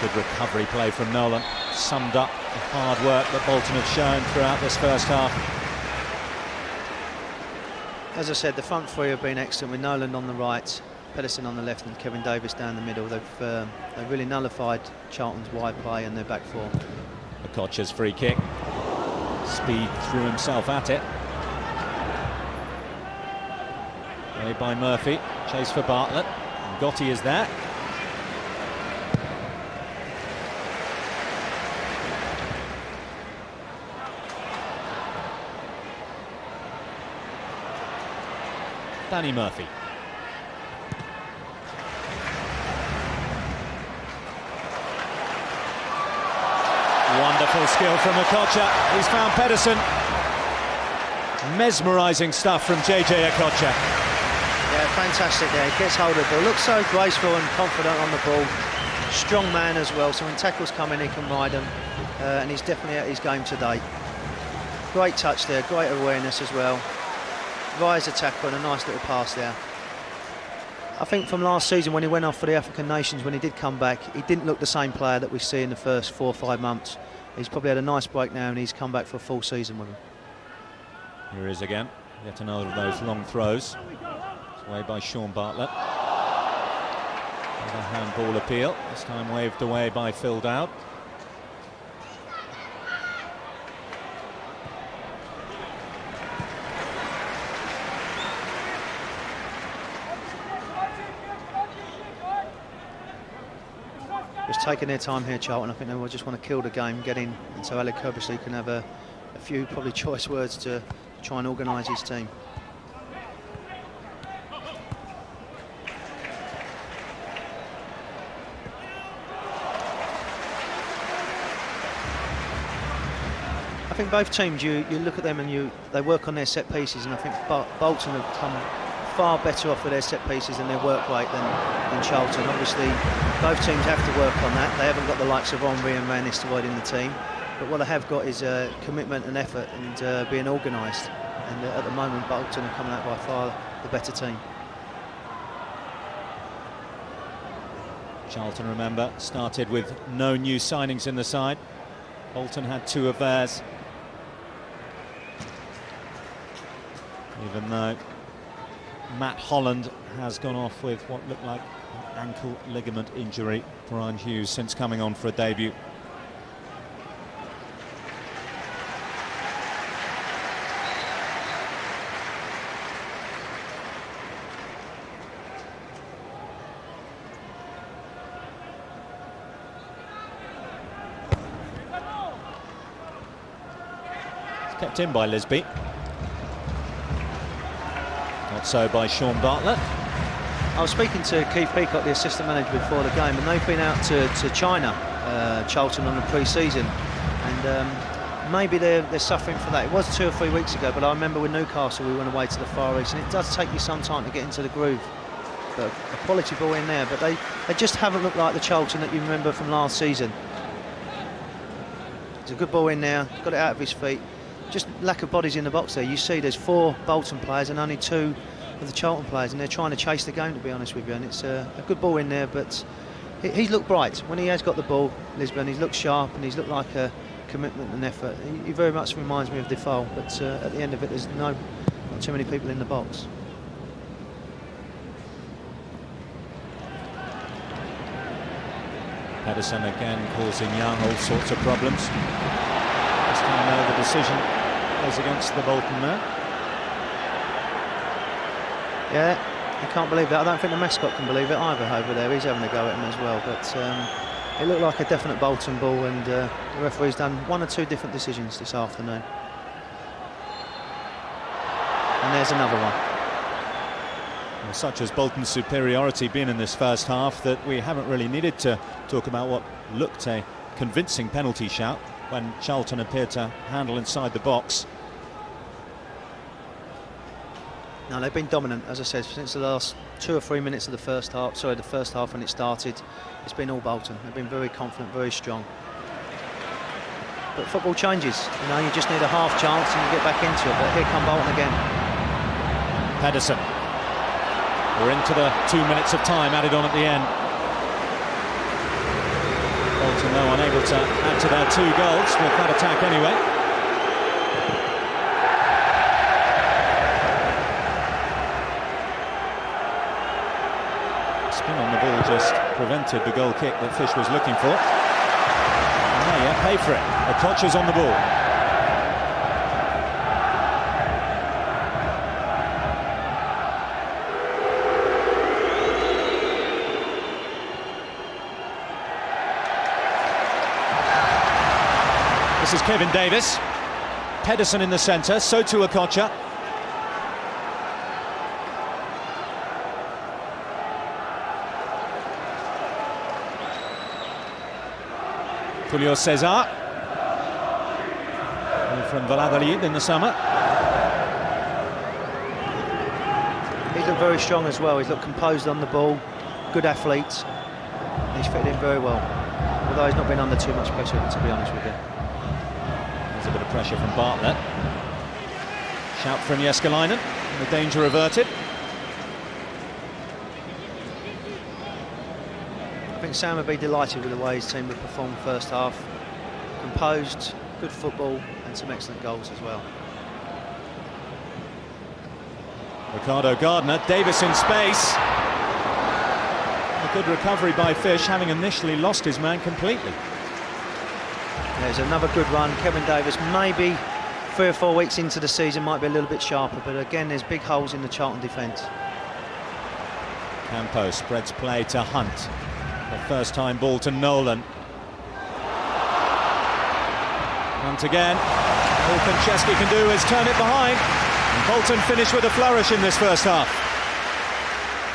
S2: Good recovery play from Nolan. Summed up the hard work that Bolton have shown throughout this first half.
S3: As I said, the front three have been excellent with Nolan on the right, Pedersen on the left and Kevin Davies down the middle. They've really nullified Charlton's wide play and their back four.
S2: Okocha's free kick. Speed threw himself at it. Played by Murphy. Chase for Bartlett. And Gotti is there. Danny Murphy. Wonderful skill from Okocha. He's found Pedersen. Mesmerising stuff from JJ Okocha.
S3: Yeah, fantastic there. He gets hold of the ball. Looks so graceful and confident on the ball. Strong man as well, so when tackles come in, he can ride them. And he's definitely at his game today. Great touch there, great awareness as well. Rise the tackle and a nice little pass there. I think from last season when he went off for the African Nations, when he did come back, he didn't look the same player that we see in the first 4 or 5 months. He's probably had a nice break now and he's come back for a full season with him.
S2: Here he is again, yet another of those long throws. It's away by Sean Bartlett. Another handball appeal, this time waved away by Phil Dowd.
S3: Just taking their time here, Charlton. I think they will just want to kill the game, get in, and so Alec Herbersley can have a few probably choice words to try and organise his team. I think both teams, you look at them and they work on their set pieces, and I think Bolton have come far better off with their set pieces and their work rate than Charlton. Obviously, both teams have to work on that. They haven't got the likes of Henry and Van Nistelrooy in the team, but what they have got is commitment and effort and being organised. And at the moment, Bolton are coming out by far the better team.
S2: Charlton, remember, started with no new signings in the side. Bolton had 2 of theirs. Even though Matt Holland has gone off with what looked like an ankle ligament injury. Brian Hughes since coming on for a debut. It's kept in by Lisbie. Not so by Sean Bartlett.
S3: I was speaking to Keith Peacock, the assistant manager, before the game, and they've been out to China, Charlton, on the pre-season, and maybe they're suffering for that. It was 2 or 3 weeks ago, but I remember with Newcastle we went away to the Far East, and it does take you some time to get into the groove. But a quality ball in there, but they just haven't looked like the Charlton that you remember from last season. It's a good ball in there, got it out of his feet. Just lack of bodies in the box there. You see there's 4 Bolton players and only 2 of the Charlton players, and they're trying to chase the game, to be honest with you. And it's a good ball in there, but he's looked bright when he has got the ball, Lisbon. He's looked sharp and he's looked like a commitment and effort. He very much reminds me of Defoe, but at the end of it, there's not too many people in the box.
S2: Pedersen again causing Young all sorts of problems. This time now the decision goes against the Bolton man.
S3: Yeah, You can't believe that. I don't think the mascot can believe it either over there. He's having a go at him as well. But it looked like a definite Bolton ball, and the referee's done one or two different decisions this afternoon. And there's another one.
S2: Well, such has Bolton's superiority been in this first half that we haven't really needed to talk about what looked a convincing penalty shout when Charlton appeared to handle inside the box.
S3: No, they've been dominant, as I said, since the last 2 or 3 minutes of the first half. Sorry, the first half when it started. It's been all Bolton. They've been very confident, very strong. But football changes. You know, you just need a half chance and you get back into it. But here come Bolton again.
S2: Pedersen. We're into the 2 minutes of time added on at the end. Bolton, though, unable to add to their 2 goals with that attack anyway. Spin on the ball just prevented the goal kick that Fish was looking for. And there, yeah, pay for it. Okocha's on the ball. This is Kevin Davis. Pedersen in the centre, so too Okocha. Julio Cesar. From Valladolid in the summer.
S3: He's looked very strong as well. He's looked composed on the ball. Good athlete. He's fitted in very well. Although he's not been under too much pressure, to be honest with you.
S2: There's a bit of pressure from Bartlett. Shout from Jeskalainen. The danger averted.
S3: I think Sam would be delighted with the way his team would perform first half. Composed, good football, and some excellent goals as well.
S2: Ricardo Gardner, Davis in space. A good recovery by Fish, having initially lost his man completely.
S3: There's another good run. Kevin Davis, maybe 3 or 4 weeks into the season, might be a little bit sharper, but again, there's big holes in the Charlton defence.
S2: Campos spreads play to Hunt. The first time ball to Nolan. Hunt again. All Konchesky can do is turn it behind. And Bolton finished with a flourish in this first half.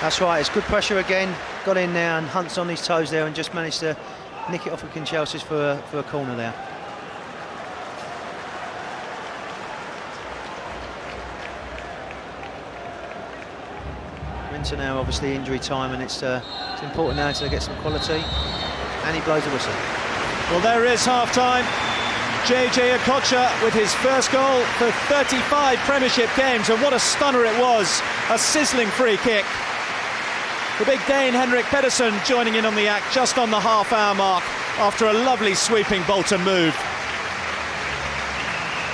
S3: That's right, it's good pressure again. Got in there and Hunt's on his toes there and just managed to nick it off of Konchesky for a corner there. Winter now, obviously injury time, and it's important now to get some quality. And he blows the whistle.
S2: Well, there is half-time. JJ Okocha with his first goal for 35 Premiership games, and what a stunner it was. A sizzling free kick. The big Dane Henrik Pedersen joining in on the act just on the half-hour mark after a lovely sweeping Bolton move.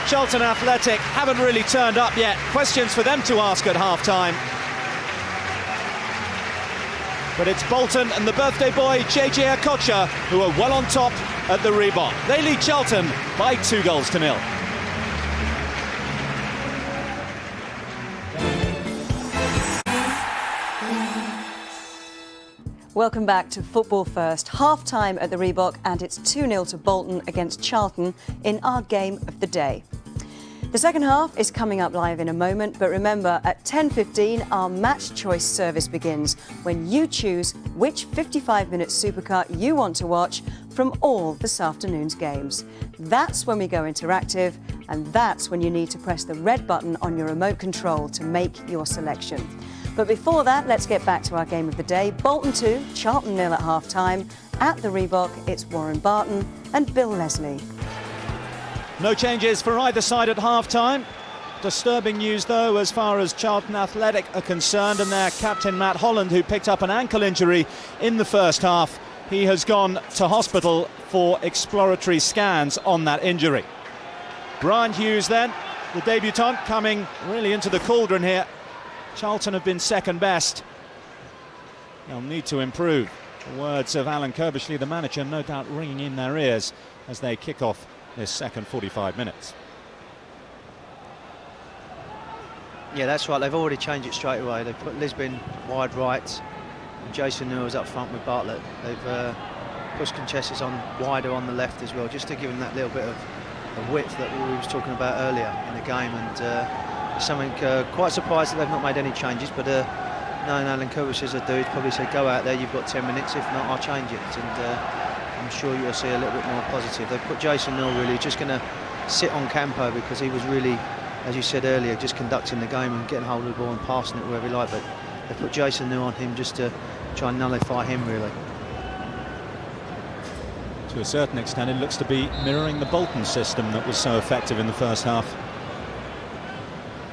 S2: Charlton Athletic haven't really turned up yet. Questions for them to ask at half-time. But it's Bolton and the birthday boy JJ Okocha who are well on top at the Reebok. They lead Charlton by 2-0.
S1: Welcome back to Football First. Half-time at the Reebok, and it's 2-0 to Bolton against Charlton in our game of the day. The second half is coming up live in a moment, but remember, at 10:15 our match choice service begins when you choose which 55-minute supercut you want to watch from all this afternoon's games. That's when we go interactive, and that's when you need to press the red button on your remote control to make your selection. But before that, let's get back to our game of the day. Bolton 2, Charlton 0 at half-time. At the Reebok, it's Warren Barton and Bill Leslie.
S2: No changes for either side at half-time. Disturbing news, though, as far as Charlton Athletic are concerned, and their captain, Matt Holland, who picked up an ankle injury in the first half. He has gone to hospital for exploratory scans on that injury. Brian Hughes, then, the debutant, coming really into the cauldron here. Charlton have been second best. They'll need to improve. The words of Alan Kirbishley, the manager, no doubt ringing in their ears as they kick off this second 45 minutes.
S3: Yeah, that's right. They've already changed it straight away. They've put Lisbie wide right, and Jason Newell's up front with Bartlett. They've pushed Conchessis on wider on the left as well, just to give him that little bit of width that we was talking about earlier in the game. And something quite surprised that they've not made any changes. But knowing Alan Cooper as I do, he'd probably say, go out there, you've got 10 minutes. If not, I'll change it. And I'm sure you'll see a little bit more positive. They've put Jason Newell really just going to sit on Campo, because he was really, as you said earlier, just conducting the game and getting hold of the ball and passing it wherever he liked. But they put Jason Newell on him just to try and nullify him, really.
S2: To a certain extent, it looks to be mirroring the Bolton system that was so effective in the first half.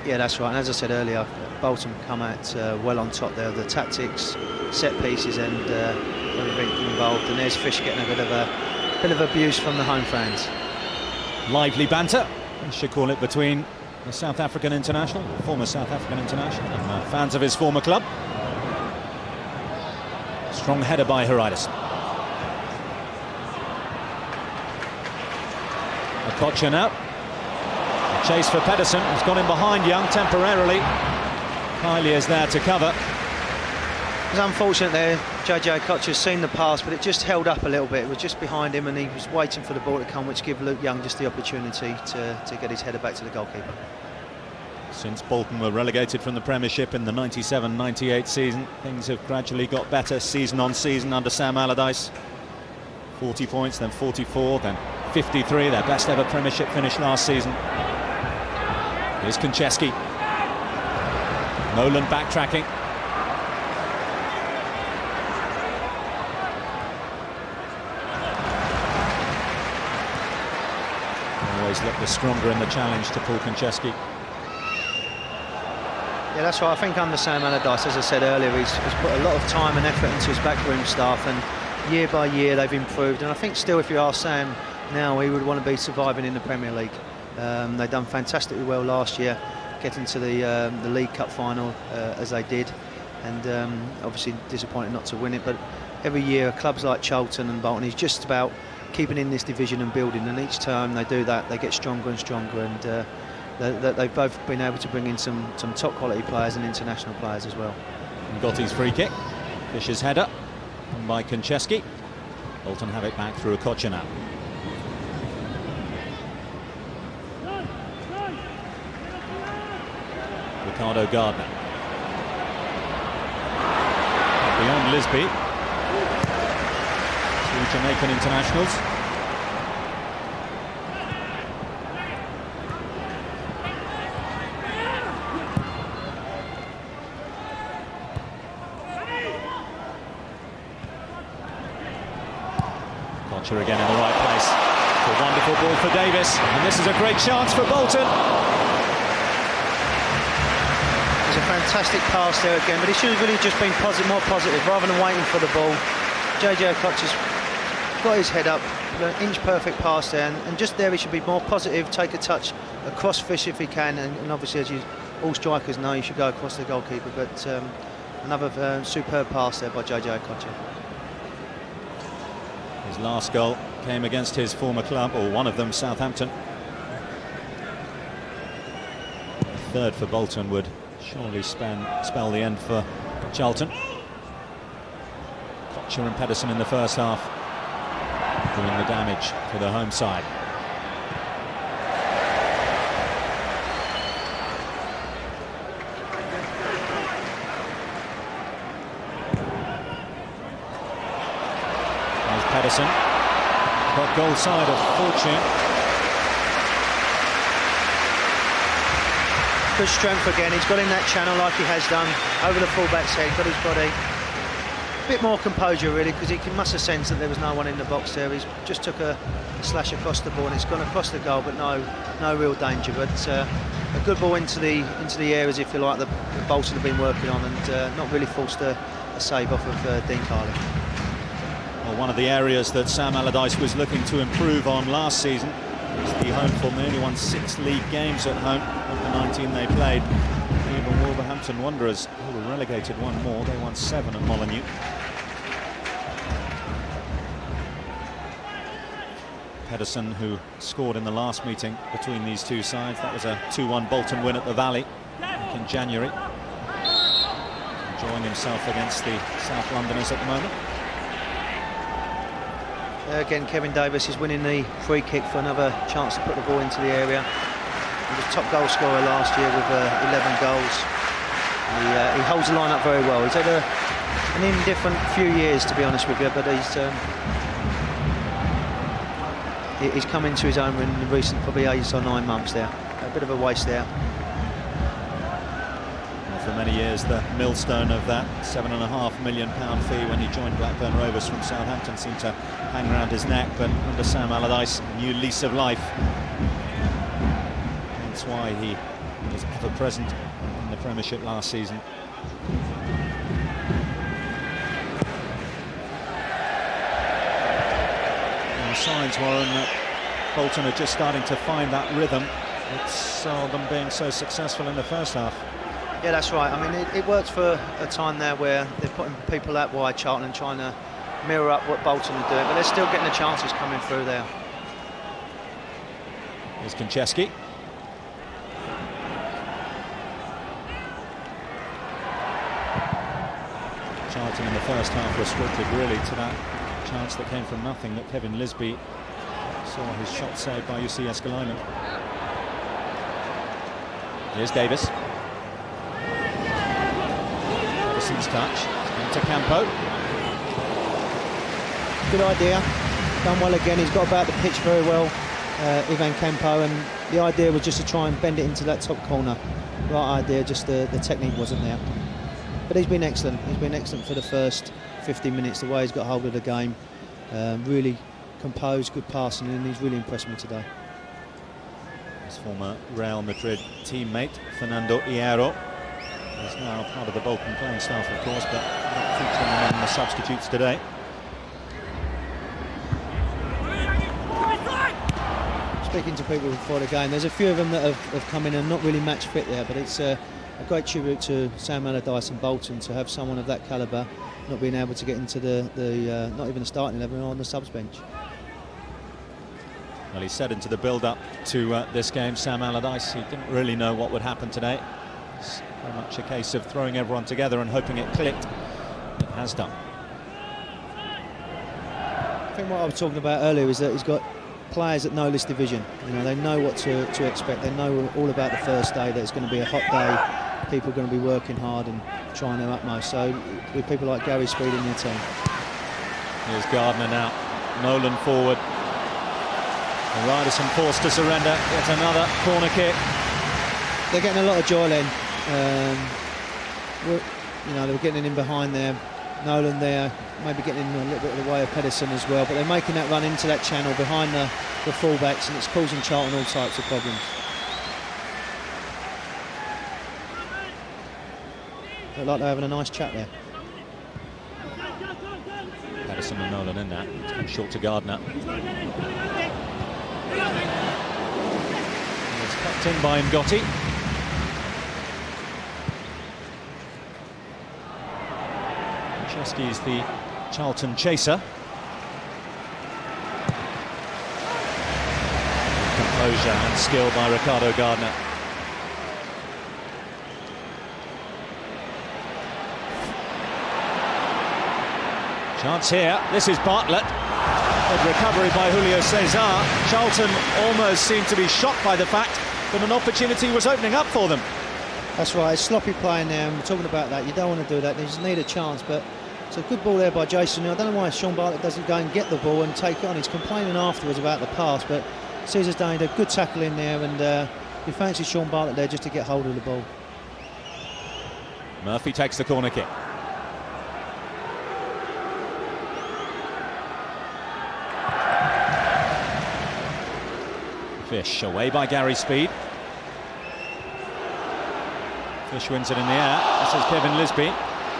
S3: Yeah, that's right. And as I said earlier, Bolton come out well on top there. The tactics, set pieces, and everything involved. And there's Fish getting a bit of abuse from the home fans.
S2: Lively banter, we should call it, between the South African international, former South African international, and fans of his former club. Strong header by Heridas. Okocha now. A chase for Pedersen. He's gone in behind Young temporarily. Kylie is there to cover.
S3: It's unfortunate there. JJ Okocha's seen the pass, but it just held up a little bit. It was just behind him, and he was waiting for the ball to come, which gave Luke Young just the opportunity to get his header back to the goalkeeper.
S2: Since Bolton were relegated from the Premiership in the 97-98 season, things have gradually got better season on season under Sam Allardyce. 40 points, then 44, then 53, their best ever Premiership finish last season. Here's Konchesky. Nolan backtracking. Always look the stronger in the challenge to Paul Konchesky.
S3: Yeah, that's right. I think under Sam Allardyce, as I said earlier, he's put a lot of time and effort into his backroom staff, and year by year they've improved. And I think still, if you ask Sam now, he would want to be surviving in the Premier League. They've done fantastically well last year, getting to the League Cup final as they did, and obviously disappointed not to win it. But every year, clubs like Charlton and Bolton is just about keeping in this division and building. And each time they do that, they get stronger and stronger. And they've both been able to bring in some top quality players and international players as well.
S2: Gotti's free kick. Fisher's header by Konchesky. Bolton have it back through Okocha now. Ricardo Gardner. Beyond Lisbie. Two Jamaican internationals. Okocha again in the right place. A wonderful ball for Davis, and this is a great chance for Bolton.
S3: It's a fantastic pass there again, but he should have really just been more positive rather than waiting for the ball. JJ Okocha's got his head up, an inch perfect pass there, and just there he should be more positive, take a touch across Fish if he can, and obviously, as all strikers know, you should go across the goalkeeper. But another superb pass there by JJ Okocha.
S2: His last goal came against his former club, or one of them, Southampton. The third for Bolton would surely spell the end for Charlton. Okocha and Pedersen in the first half doing the damage for the home side. There's Pedersen, got goal side of fortune.
S3: Good strength again. He's got in that channel like he has done, over the fullback's head, got his body. A bit more composure really, because he must have sensed that there was no one in the box there. He's just took a slash across the ball and it's gone across the goal, but no real danger. But a good ball into the areas, if you like, that Bolton have been working on, and not really forced a save off of Dean Carley.
S2: Well, one of the areas that Sam Allardyce was looking to improve on last season was the home form. They only won 6 league games at home of the 19 they played. Even Wolverhampton Wanderers, who were relegated, won more. They won 7 at Molineux. Pedersen, who scored in the last meeting between these two sides. That was a 2-1 Bolton win at the Valley. back in January. Enjoying himself against the South Londoners at the moment.
S3: Again, Kevin Davis is winning the free kick for another chance to put the ball into the area. He was top goal scorer last year with 11 goals. He holds the line up very well. He's had an indifferent few years, to be honest with you, but he's come into his own in the recent probably 8 or 9 months there. A bit of a waste there.
S2: For many years, the millstone of that £7.5 million fee when he joined Blackburn Rovers from Southampton seemed to hang around his neck, but under Sam Allardyce, a new lease of life. That's why he was ever present in the Premiership last season. And the signs, Warren, that Bolton are just starting to find that rhythm. It's them being so successful in the first half.
S3: Yeah, that's right. I mean, it worked for a time there where they're putting people out wide, Charlton, and trying to mirror up what Bolton are doing, but they're still getting the chances coming through there.
S2: Here's Konchesky. Charlton in the first half restricted really to that chance that came from nothing that Kevin Lisbie saw his shot saved by UC Escalona. Here's Davis. Pedersen's touch into Campo.
S3: Good idea, done well again. He's got about the pitch very well, Ivan Campo, and the idea was just to try and bend it into that top corner. Right idea, just the technique wasn't there. But he's been excellent. He's been excellent for the first 15 minutes, the way he's got hold of the game. Really composed, good passing, and he's really impressed me today.
S2: His former Real Madrid teammate, Fernando Hierro, is now part of the Bolton playing staff, of course, but not featuring among the substitutes today.
S3: Speaking to people before the game, there's a few of them that have come in and not really match fit there, but it's a great tribute to Sam Allardyce and Bolton to have someone of that calibre not being able to get into the not even the starting 11 on the subs bench.
S2: Well, he said into the build-up to this game, Sam Allardyce, he didn't really know what would happen today. It's very much a case of throwing everyone together and hoping it clicked. It has done.
S3: I think what I was talking about earlier is that he's got players that know this division. You know, they know what to expect. They know all about the first day, that it's going to be a hot day. People are going to be working hard and trying their utmost. So with people like Gary Speed in their team.
S2: Here's Gardner now. Nolan forward. And Ryderson forced to surrender. Yet another corner kick.
S3: They're getting a lot of joy then. You know, they were getting in behind there. Nolan there, maybe getting in a little bit of the way of Pedersen as well, but they're making that run into that channel behind the fullbacks, and it's causing Charlton all types of problems. Look like they're having a nice chat there.
S2: Pedersen and Nolan in that. It's come short to Gardner. It's tucked in by Ngotti. Konchesky is the Charlton chaser. Composure and skill by Ricardo Gardner. Chance here. This is Bartlett. Good recovery by Julio Cesar. Charlton almost seemed to be shocked by the fact that an opportunity was opening up for them.
S3: That's right, it's sloppy playing there, and we're talking about that. You don't want to do that, they just need a chance, but it's a good ball there by Jason. I don't know why Sean Bartlett doesn't go and get the ball and take it on. He's complaining afterwards about the pass, but Cesar's done a good tackle in there, and you fancy Sean Bartlett there just to get hold of the ball.
S2: Murphy takes the corner kick. Fish away by Gary Speed. Fish wins it in the air. This is Kevin Lisbie.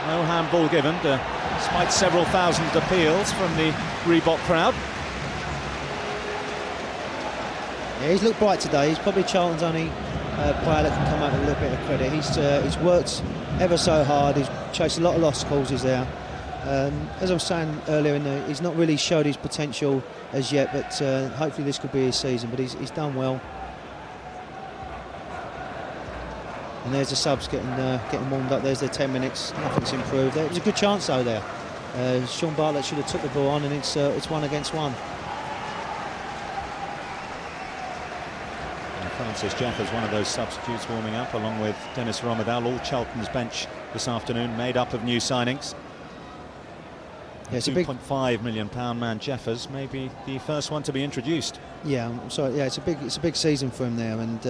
S2: No handball given, despite several thousand appeals from the Reebok crowd.
S3: Yeah, he's looked bright today. He's probably Charlton's only player that can come out with a little bit of credit. He's worked ever so hard. He's chased a lot of lost causes there. As I was saying earlier, he's not really showed his potential as yet, but hopefully this could be his season. But he's done well. And there's the subs getting warmed up. There's their 10 minutes. Nothing's improved. It was a good chance though there. Sean Bartlett should have took the ball on, and it's 1 against 1.
S2: And Francis Jeffers, one of those substitutes warming up, along with Dennis Romedal. All Charlton's bench this afternoon made up of new signings.
S3: Yeah, it's
S2: £2.5 million man Jeffers, maybe the first one to be introduced.
S3: Yeah, I'm sorry. Yeah, it's a big season for him there, and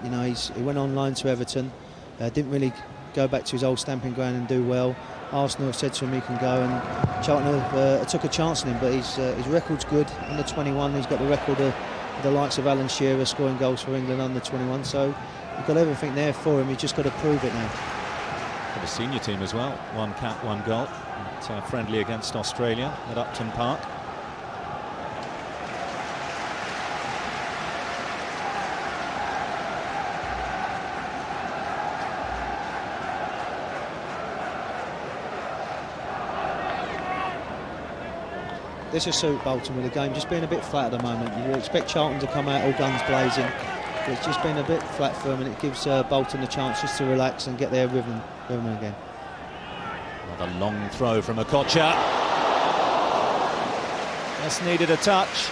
S3: you know, he went on loan to Everton. Didn't really go back to his old stamping ground and do well. Arsenal said to him he can go, and Charlton took a chance on him. But his record's good. Under 21, he's got the record of the likes of Alan Shearer scoring goals for England under 21. So he's got everything there for him. He's just got to prove it now.
S2: For the senior team as well, 1 cap, 1 goal. Friendly against Australia at Upton Park.
S3: This will suit Bolton with the game just being a bit flat at the moment. You expect Charlton to come out all guns blazing, but it's just been a bit flat for them, and it gives Bolton a chance just to relax and get their rhythm again.
S2: Another long throw from Okocha. Just needed a touch.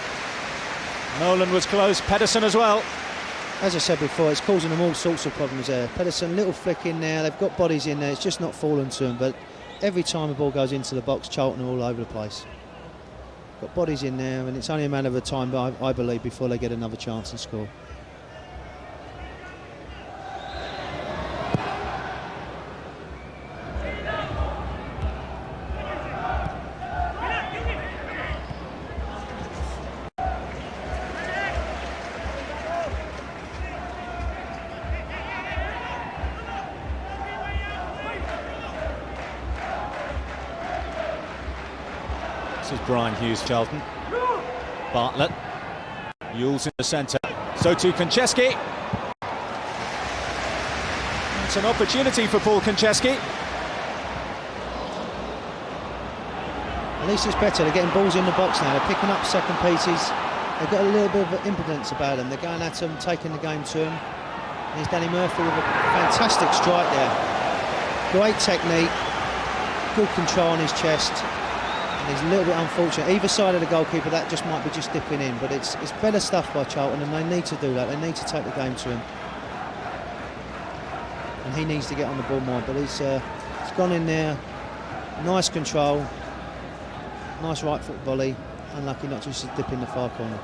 S2: Nolan was close, Pedersen as well.
S3: As I said before, it's causing them all sorts of problems there. Pedersen, little flick in there, they've got bodies in there, it's just not falling to them, but every time the ball goes into the box, Charlton are all over the place. Got bodies in there, and it's only a matter of time, I believe, before they get another chance and score.
S2: This is Brian Hughes, Charlton. Bartlett. Yules in the centre. So to Konchesky. It's an opportunity for Paul Konchesky.
S3: At least it's better. They're getting balls in the box now. They're picking up second pieces. They've got a little bit of impotence about them. They're going at them, taking the game to them. Here's Danny Murphy with a fantastic strike there. Great technique. Good control on his chest. He's a little bit unfortunate. Either side of the goalkeeper, that just might be just dipping in, but it's better stuff by Charlton, and they need to do that. They need to take the game to him, and he needs to get on the ball more. But he's gone in there. Nice control, nice right foot volley. Unlucky not just to dip in the far corner.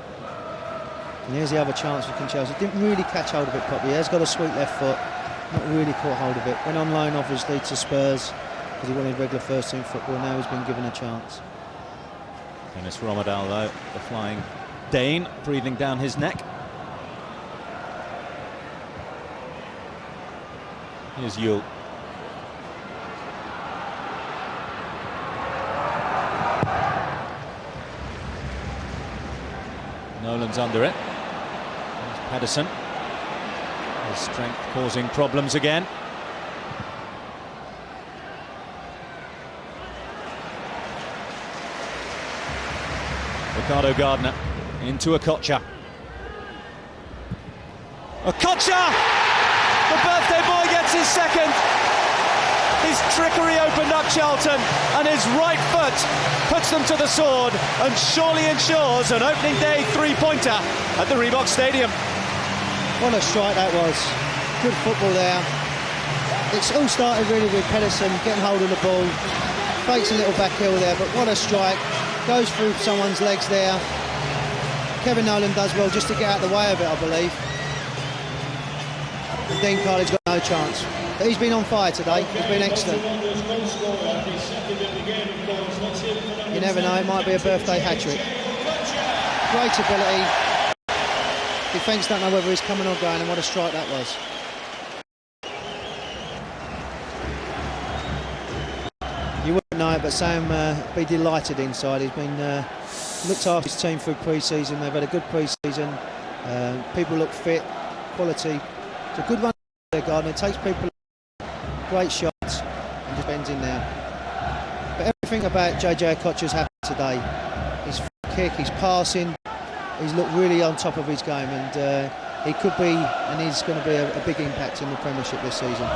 S3: And here's the other chance for Konchesky. Didn't really catch hold of it properly. He has got a sweet left foot, not really caught hold of it. Went on loan obviously to Spurs because he wanted regular first team football. Now he's been given a chance.
S2: Dennis Romedal, though, the flying Dane, breathing down his neck. Here's Yule. Nolan's under it. There's Pedersen. His strength causing problems again. Ricardo Gardner into Okocha. Okocha! The birthday boy gets his second. His trickery opened up Charlton, and his right foot puts them to the sword and surely ensures an opening day three-pointer at the Reebok Stadium.
S3: What a strike that was. Good football there. It's all started really with Pedersen getting hold of the ball. Fakes a little back heel there, but what a strike. Goes through someone's legs there. Kevin Nolan does well just to get out of the way of it, I believe. And Dean Carley's got no chance. But he's been on fire today. He's been excellent. You never know, it might be a birthday hat-trick. Great ability. Defence don't know whether he's coming or going, and what a strike that was. You wouldn't know it, but Sam be delighted inside. He's been looked after his team through pre-season. They've had a good pre-season. People look fit, quality. It's a good run there, Gardner. It takes people, great shots, and just bends in there. But everything about JJ Okocha's happened today. His kick, his passing, he's looked really on top of his game, and he could be, and he's going to be a big impact in the Premiership this season.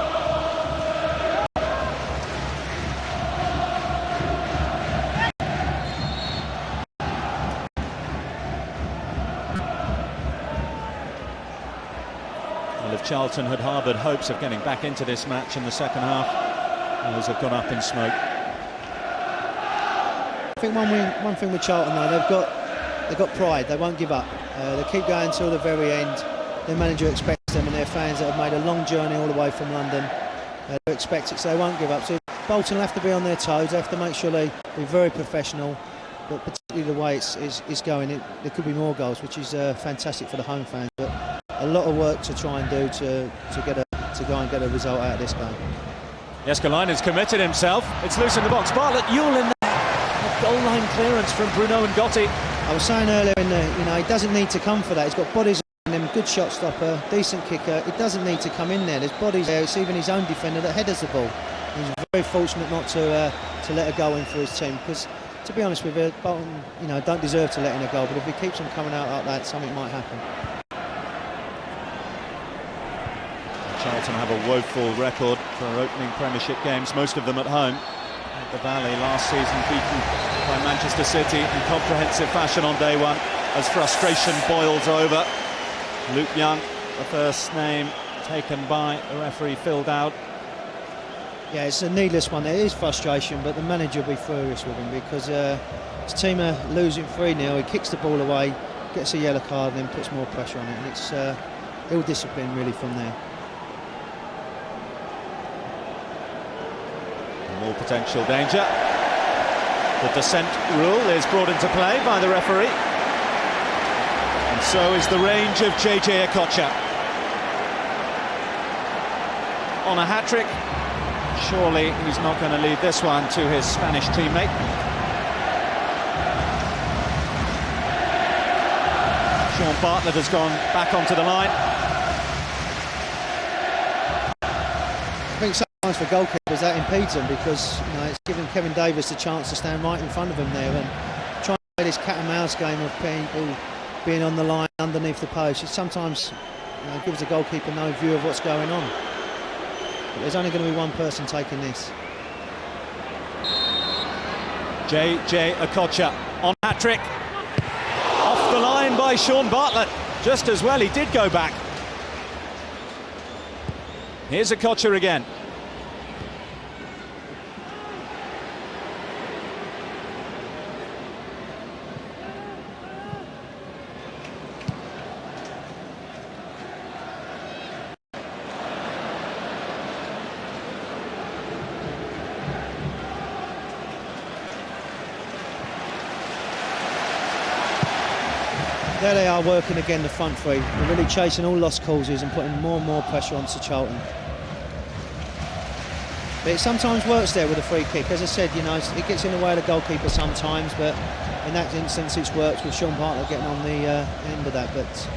S2: Well, if Charlton had harboured hopes of getting back into this match in the second half, those have gone up in smoke.
S3: I think one thing with Charlton though, they've got pride. They won't give up. They keep going till the very end. Their manager expects them, and their fans that have made a long journey all the way from London, they expect it, so they won't give up. So Bolton have to be on their toes. They have to make sure they be very professional. But particularly the way it's going, there could be more goals, which is fantastic for the home fans. But a lot of work to try and do to go and get a result out of this game.
S2: Jääskeläinen's committed himself. It's loose in the box. Bartlett, Yule in there. A goal line clearance from Bruno and Gotti.
S3: I was saying earlier, he doesn't need to come for that. He's got bodies on him, good shot stopper, decent kicker. He doesn't need to come in there. There's bodies there. It's even his own defender that headers the ball. He's very fortunate not to let a goal in for his team, because, to be honest with you, Bolton, don't deserve to let in a goal. But if he keeps them coming out like that, something might happen.
S2: Charlton have a woeful record for opening Premiership games, most of them at home. At the Valley last season, beaten by Manchester City in comprehensive fashion on day one as frustration boils over. Luke Young, the first name taken by the referee, filled out.
S3: Yeah, it's a needless one. It is frustration, but the manager will be furious with him because his team are losing 3-0. He kicks the ball away, gets a yellow card, and then puts more pressure on it, and it's ill discipline really from there.
S2: More potential danger. The descent rule is brought into play by the referee. And so is the range of JJ Okocha. On a hat-trick. Surely he's not going to leave this one to his Spanish teammate. Sean Bartlett has gone back onto the line.
S3: I think sometimes for goalkeepers that impedes them, because it's giving Kevin Davies a chance to stand right in front of him there and try and play this cat and mouse game of people being on the line underneath the post. It sometimes gives the goalkeeper no view of what's going on. But there's only going to be one person taking this.
S2: JJ Okocha on hat-trick. Off the line by Sean Bartlett. Just as well, he did go back. Here's Okocha again.
S3: There they are working again, the front three. They're really chasing all lost causes and putting more and more pressure onto Charlton. But it sometimes works there with a free kick. As I said, it gets in the way of the goalkeeper sometimes, but in that instance it's worked with Sean Bartlett getting on the end of that. But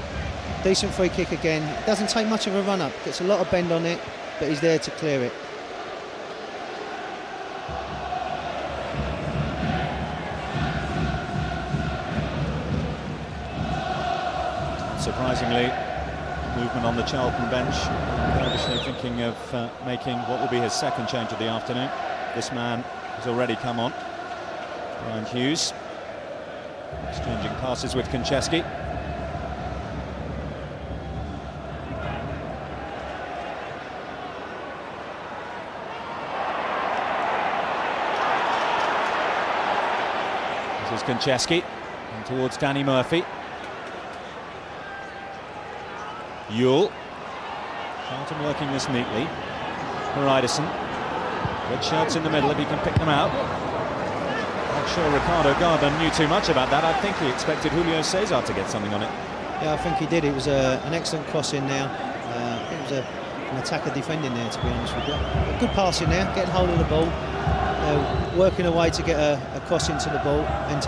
S3: decent free kick again. It doesn't take much of a run-up. Gets a lot of bend on it, but he's there to clear it.
S2: Surprisingly, movement on the Charlton bench. Obviously thinking of making what will be his second change of the afternoon. This man has already come on. Ryan Hughes exchanging passes with Konchesky. This is Konchesky and towards Danny Murphy. Yule. Charlton working this neatly. Pedersen. Red shirts in the middle if he can pick them out. Not sure Ricardo Gardner knew too much about that. I think he expected Julio Cesar to get something on it.
S3: Yeah, I think he did. It was an excellent cross in there. It was an attacker defending there, to be honest with you. A good pass in there, getting hold of the ball, working away to get a cross into the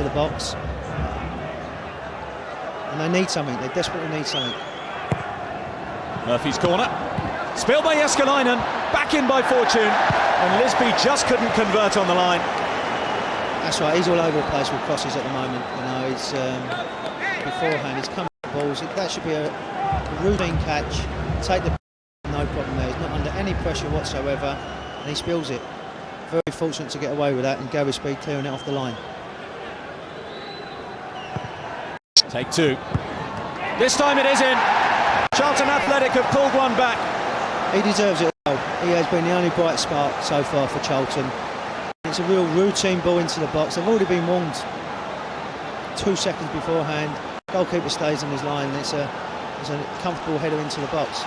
S3: box. And they need something. They desperately need something.
S2: Murphy's corner, spilled by Jääskeläinen, back in by Fortune, and Lisbie just couldn't convert on the line.
S3: That's right, he's all over the place with crosses at the moment. He's beforehand, he's coming to the ball, balls. That should be a routine catch. Take the no problem there. He's not under any pressure whatsoever, and he spills it. Very fortunate to get away with that, and Gary Speed clearing it off the line.
S2: Take two. This time it is in. Charlton Athletic have pulled one back.
S3: He deserves it well. He has been the only bright spark so far for Charlton. It's a real routine ball into the box. They've already been warned 2 seconds beforehand. Goalkeeper stays on his line. It's a comfortable header into the box.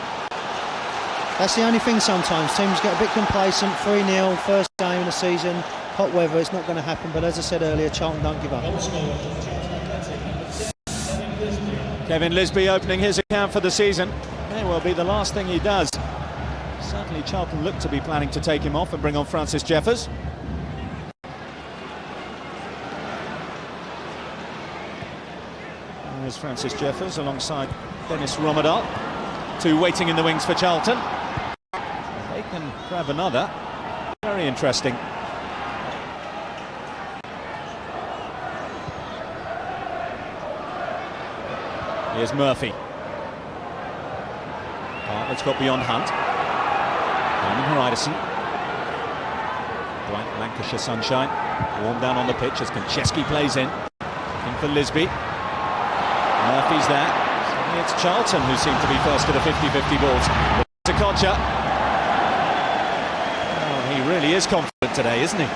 S3: That's the only thing sometimes. Teams get a bit complacent. 3-0, first game of the season. Hot weather, it's not going to happen. But as I said earlier, Charlton don't give up.
S2: Kevin Lisbie opening his account for the season. May well be the last thing he does. Certainly Charlton look to be planning to take him off and bring on Francis Jeffers. There's Francis Jeffers alongside Dennis Romadal. Two waiting in the wings for Charlton. They can grab another. Very interesting. Here's Murphy. Let's go beyond Hunt. Pedersen. Bright Lancashire sunshine. Warm down on the pitch as Konchesky plays in. Looking for Lisbie. Murphy's there. Suddenly it's Charlton who seem to be first to the 50-50 balls. Okocha. Oh, he really is confident today, isn't he?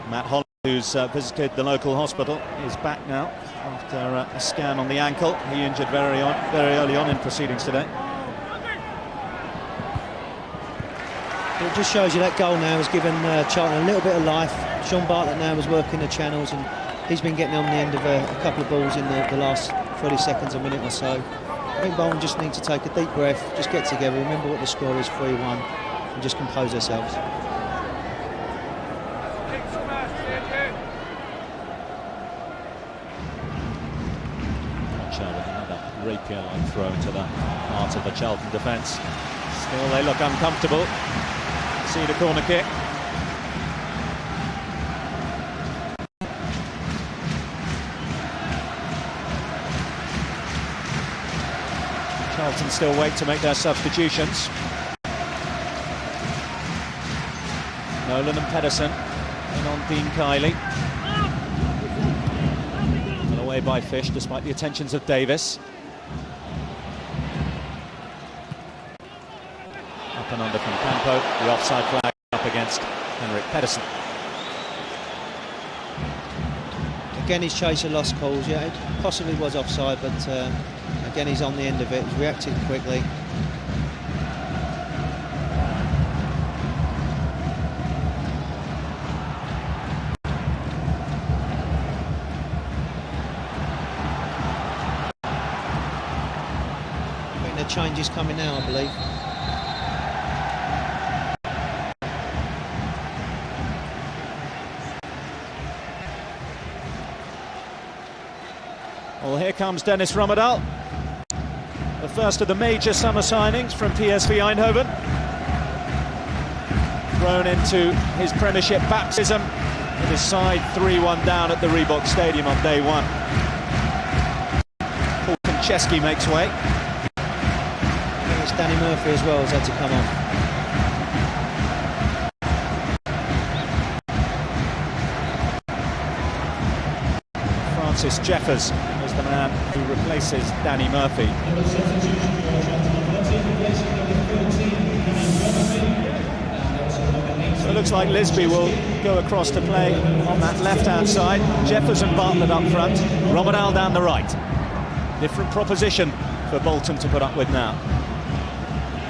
S2: Matt Holland, who's visited the local hospital, is back now after a scan on the ankle. He injured very early on in proceedings today.
S3: It just shows you that goal now has given Charlton a little bit of life. Sean Bartlett now is working the channels, and he's been getting on the end of a couple of balls in the last 30 seconds, a minute or so. I think Bolton just need to take a deep breath, just get together, remember what the score is, 3-1, and just compose ourselves.
S2: Another rapier-like throw into the heart of the Charlton defence. Still, they look uncomfortable. See the corner kick. Charlton still wait to make their substitutions. Nolan and Pedersen in on Dean Kiley. And away by Fish despite the attentions of Davis. Up and under from Campo. The offside flag up against Henrik Pedersen.
S3: Again, he's chasing lost calls. Yeah, it possibly was offside, but again, he's on the end of it. He's reacted quickly. I think the change is coming now, I believe.
S2: Well, here comes Dennis Romadal, the first of the major summer signings from PSV Eindhoven. Thrown into his Premiership baptism with his side 3-1 down at the Reebok Stadium on day one. Paul Konchesky makes way.
S3: I think it's Danny Murphy as well has had to come off.
S2: Francis Jeffers is the man who replaces Danny Murphy. So it looks like Lisbie will go across to play on that left-hand side. Jeffers and Bartlett up front, Romadal down the right. Different proposition for Bolton to put up with now.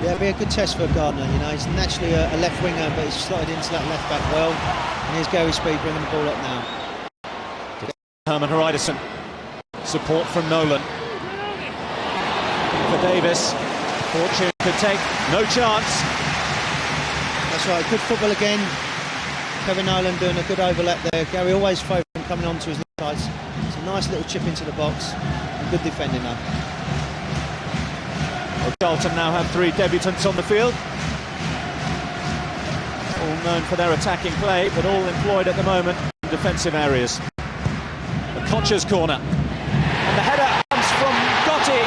S3: Yeah, it'll be a good test for Gardner. You know, he's naturally a left winger, but he's slotted into that left back well. And here's Gary Speed bringing the ball up now.
S2: Pedersen. Support from Nolan. For Davis. Fortune could take no chance.
S3: That's right, good football again. Kevin Nolan doing a good overlap there. Gary always favouring him coming onto his sides. It's a nice little chip into the box. And good defending now.
S2: Well, Charlton now have three debutants on the field. All known for their attacking play, but all employed at the moment in defensive areas. Okocha's corner. And the header comes from Gotti.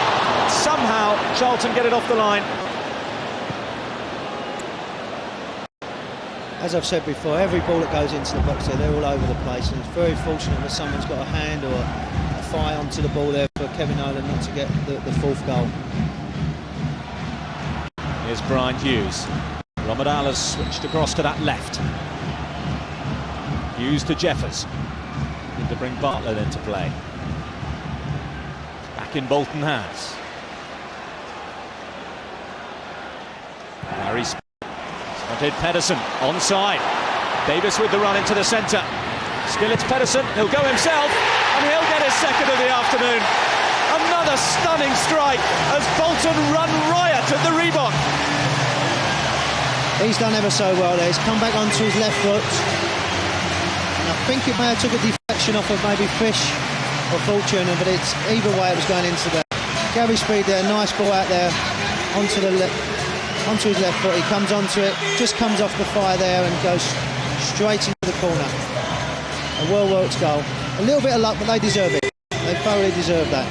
S2: Somehow Charlton get it off the line.
S3: As I've said before, every ball that goes into the box there, they're all over the place, and it's very fortunate that someone's got a hand or a thigh onto the ball there for Kevin Nolan not to get the fourth goal.
S2: Here's Brian Hughes. Romedal has switched across to that left. Hughes to Jeffers. Need to bring Bartlett into play. Back in Bolton hands. Gary spotted Pedersen onside. Davis with the run into the centre. Still it's Pedersen. He'll go himself and he'll get his second of the afternoon. Another stunning strike as Bolton run riot at the Reebok.
S3: He's done ever so well there. He's come back onto his left foot. And I think it may have took a deflection off of maybe Fish or Fortuna, but it's either way it was going into there. Gary Speed there, nice ball out there onto the onto his left foot. He comes onto it, just comes off the fire there and goes straight into the corner. A well-worked goal. A little bit of luck, but they deserve it. They thoroughly deserve that.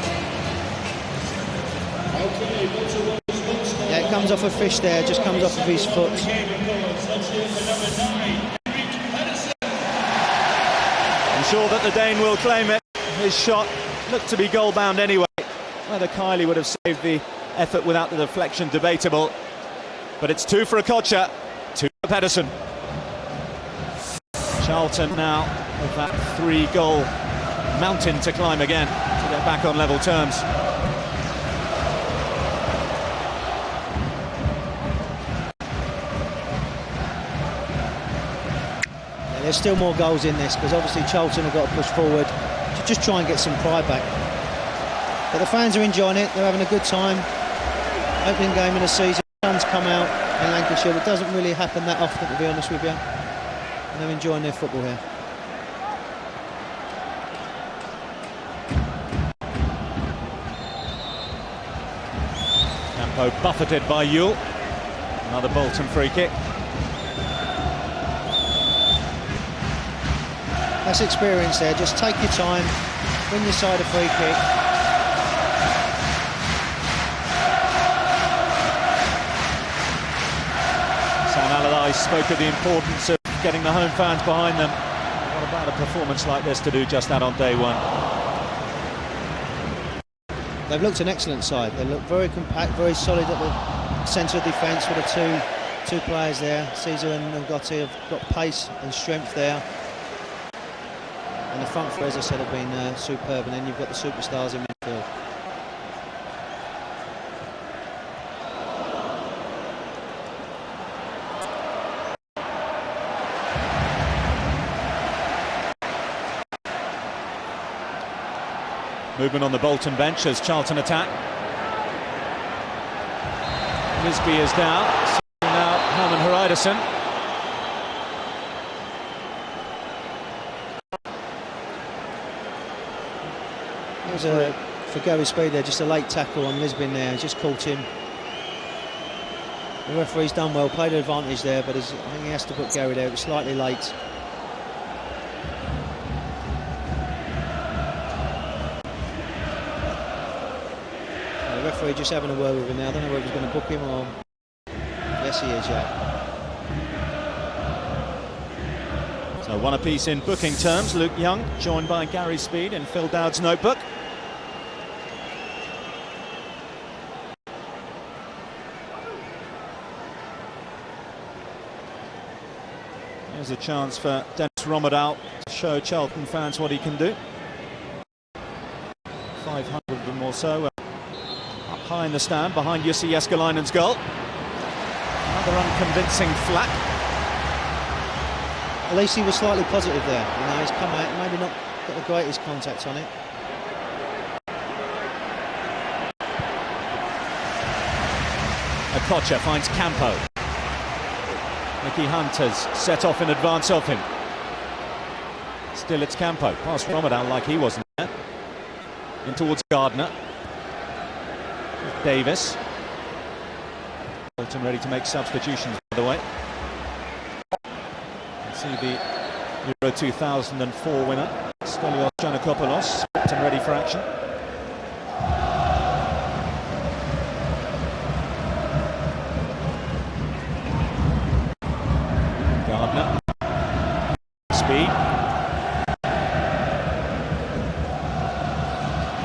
S3: Yeah, it comes off a Fish there, just comes off of his foot.
S2: I'm sure that the Dane will claim it. His shot looked to be goal-bound anyway. Whether Kylie would have saved the effort without the deflection, debatable. But it's 2 for Okocha, 2 for Pedersen. Charlton now with that 3-goal mountain to climb again to get back on level terms.
S3: Yeah, there's still more goals in this because obviously Charlton have got to push forward to just try and get some pride back. But the fans are enjoying it, they're having a good time. Opening game of the season, the sun's come out in Lancashire, but it doesn't really happen that often, to be honest with you. And they're enjoying their football here.
S2: Campo buffeted by Yule. Another Bolton free kick.
S3: That's experience there, just take your time, win your side a free kick.
S2: Spoke of the importance of getting the home fans behind them. What about a performance like this to do just that on day one?
S3: They've looked an excellent side. They look very compact, very solid at the centre of defence with the two players there. Caesar and Gotti have got pace and strength there. And the front three, as I said, have been superb. And then you've got the superstars in midfield.
S2: Movement on the Bolton bench as Charlton attack. Lisbie is down. So now Herman Pedersen.
S3: It was for Gary Speed there, just a late tackle on Lisbie there. Just caught him. The referee's done well, played an advantage there, but I think he has to put Gary there. It was slightly late. The referee just having a word with him now. I don't know whether he's going to book him or... Yes, he is, yeah.
S2: So one apiece in booking terms. Luke Young joined by Gary Speed in Phil Dowd's notebook. Here's a chance for Dennis Romedal to show Charlton fans what he can do. 500 of them or so. Up high in the stand behind Jussi Jääskeläinen's goal. Another unconvincing flap.
S3: At least he was slightly positive there. You know, he's come out, maybe not got the greatest contact on it.
S2: Okocha finds Campo. Mickey Hunt has set off in advance of him. Still it's Campo. Past Romedal like he wasn't there. In towards Gardner. Davis. Bolton ready to make substitutions, by the way. You can see the Euro 2004 winner Stelios Giannakopoulos, and ready for action. Gardner. Speed.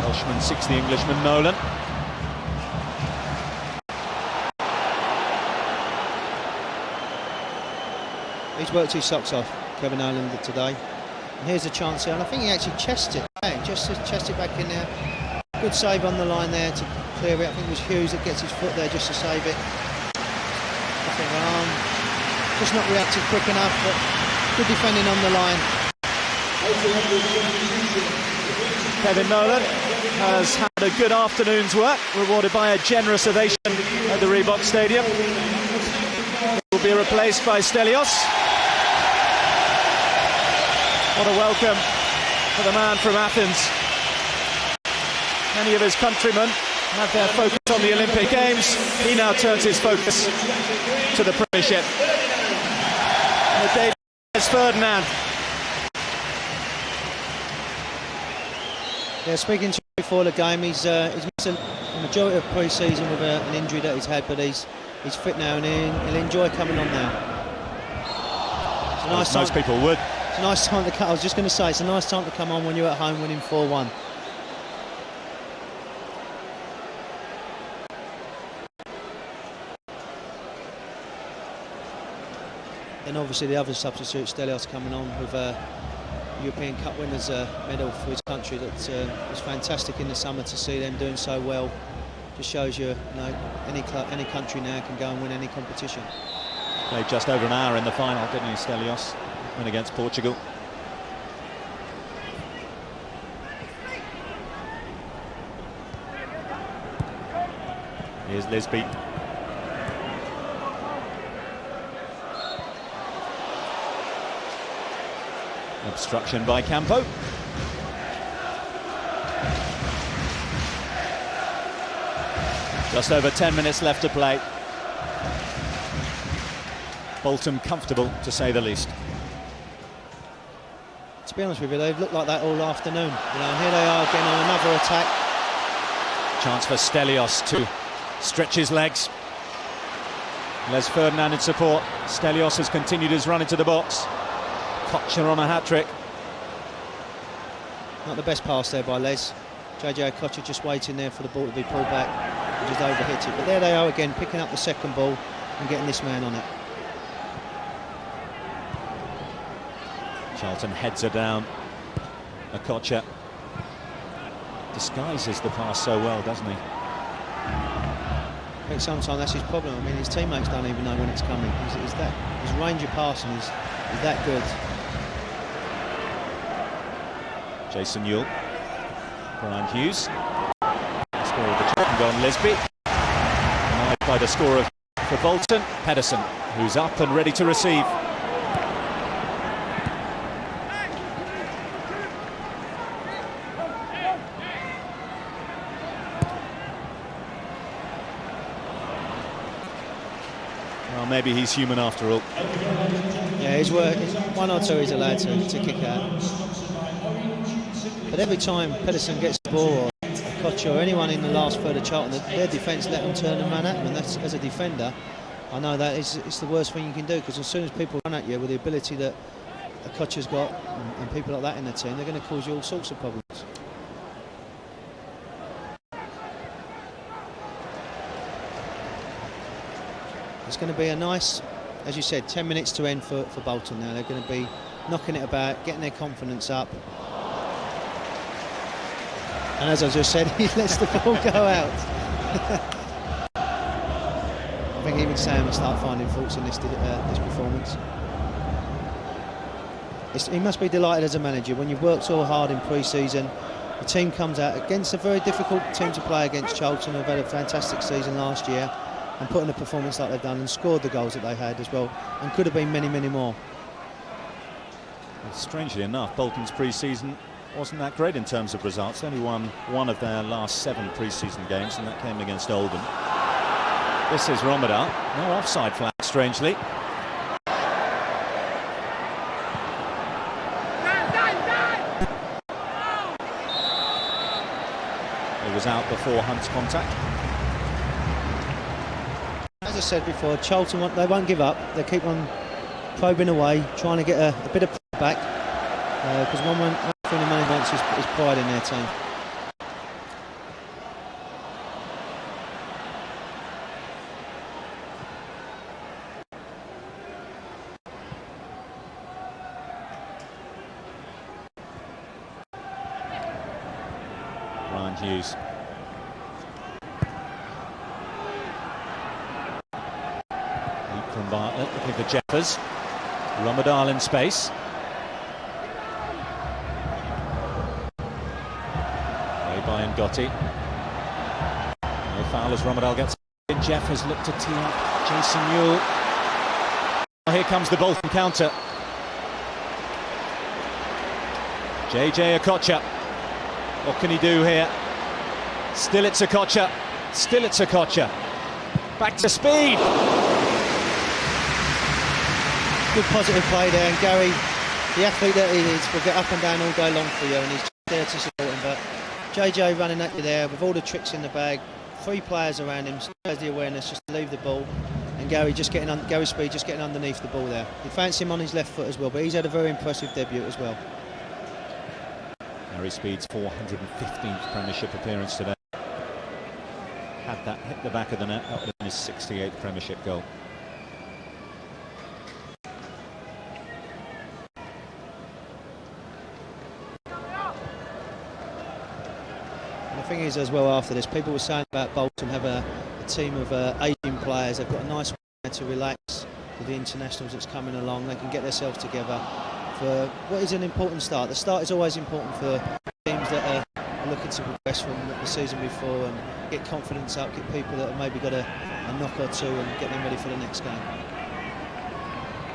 S2: Welshman seeks the Englishman Nolan.
S3: He's worked his socks off, Kevin Nolan, today. And here's a chance here, and I think he actually chested it. Just chested back in there. Good save on the line there to clear it. I think it was Hughes that gets his foot there just to save it. Nothing wrong. Just not reacted quick enough, but good defending on the line.
S2: Kevin Nolan has had a good afternoon's work, rewarded by a generous ovation at the Reebok Stadium. He will be replaced by Stelios. What a welcome for the man from Athens. Many of his countrymen have their focus on the Olympic Games. He now turns his focus to the Premiership. And the debut is Ferdinand.
S3: Yeah, speaking to him before the game, he's missed a majority of pre-season with an injury that he's had, but he's fit now and he'll enjoy coming on now. It's a nice
S2: most people would.
S3: It's a nice time to come. I was just going to say, it's a nice time to come on when you're at home winning 4-1. Then obviously the other substitute, Stelios, coming on with European Cup winners medal for his country. That was fantastic in the summer to see them doing so well. Just shows you, any country now can go and win any competition.
S2: Played just over an hour in the final, didn't he, Stelios? Win against Portugal. Here's Lisbie. Obstruction by Campo. Just over 10 minutes left to play. Bolton comfortable, to say the least.
S3: To be honest with you, they've looked like that all afternoon. And here they are again on another attack.
S2: Chance for Stelios to stretch his legs. Les Ferdinand in support. Stelios has continued his run into the box. Okocha on a hat-trick.
S3: Not the best pass there by Les. JJ Okocha just waiting there for the ball to be pulled back and just overhit it. But there they are again, picking up the second ball and getting this man on it.
S2: Charlton heads her down. Okocha disguises the pass so well, doesn't he?
S3: I think sometimes that's his problem. I mean, his teammates don't even know when it's coming. His range of passing is that good.
S2: Jason Ewell. Brian Hughes. The score of the Charlton goal, Lisbie. Denied by the scorer for Bolton, Pedersen, who's up and ready to receive. Well, maybe he's human after all.
S3: Yeah, his work, one or two he's allowed to kick out. But every time Pedersen gets the ball, or Okocha or anyone in the last third of Charlton, their defence let them turn and run at them. And that's, as a defender, I know that it's the worst thing you can do, because as soon as people run at you with the ability that Okocha's got and people like that in the team, they're going to cause you all sorts of problems. It's going to be a nice, as you said, 10 minutes to end for Bolton now. They're going to be knocking it about, getting their confidence up. And as I just said, he lets the ball go out. I think even Sam will start finding faults in this performance. He must be delighted as a manager when you've worked so hard in pre-season. The team comes out against a very difficult team to play against, Charlton, who've had a fantastic season last year, and put in a performance like they've done and scored the goals that they had as well, and could have been many, many more.
S2: Well, strangely enough, Bolton's pre-season wasn't that great in terms of results. Only won one of their last 7 pre-season games, and that came against Oldham. This is Ramadan. No offside flag, strangely. was out before Hunt's contact.
S3: As I said before, Charlton, they won't give up. They keep on probing away, trying to get a bit of back. Because one thing the man wants is pride in their team.
S2: Ryan Hughes. Deep from Bartlett, looking for Jeffers. Romadal in space. Way by Ngotti. No foul as Romadal gets in. Jeffers looked to tee up Jason Newell. Here comes the Bolton counter. JJ Okocha. What can he do here? Still it's Okocha. Still it's Okocha. Back to speed.
S3: Good positive play there, and Gary, the athlete that he is, will get up and down all day long for you, and he's there to support him. But JJ running at you there with all the tricks in the bag, 3 players around him, still has the awareness just to leave the ball, and Gary Speed just getting underneath the ball there. You fancy him on his left foot as well, but he's had a very impressive debut as well.
S2: Gary Speed's 415th Premiership appearance today. Had that hit the back of the net, that would have been his 68th Premiership goal.
S3: And the thing is as well, after this, people were saying about Bolton have a team of aging players. They've got a nice way to relax with the internationals that's coming along. They can get themselves together for what is an important start. The start is always important for teams that are looking to progress from the season before and get confidence up, get people that have maybe got a knock or two and get them ready for the next game.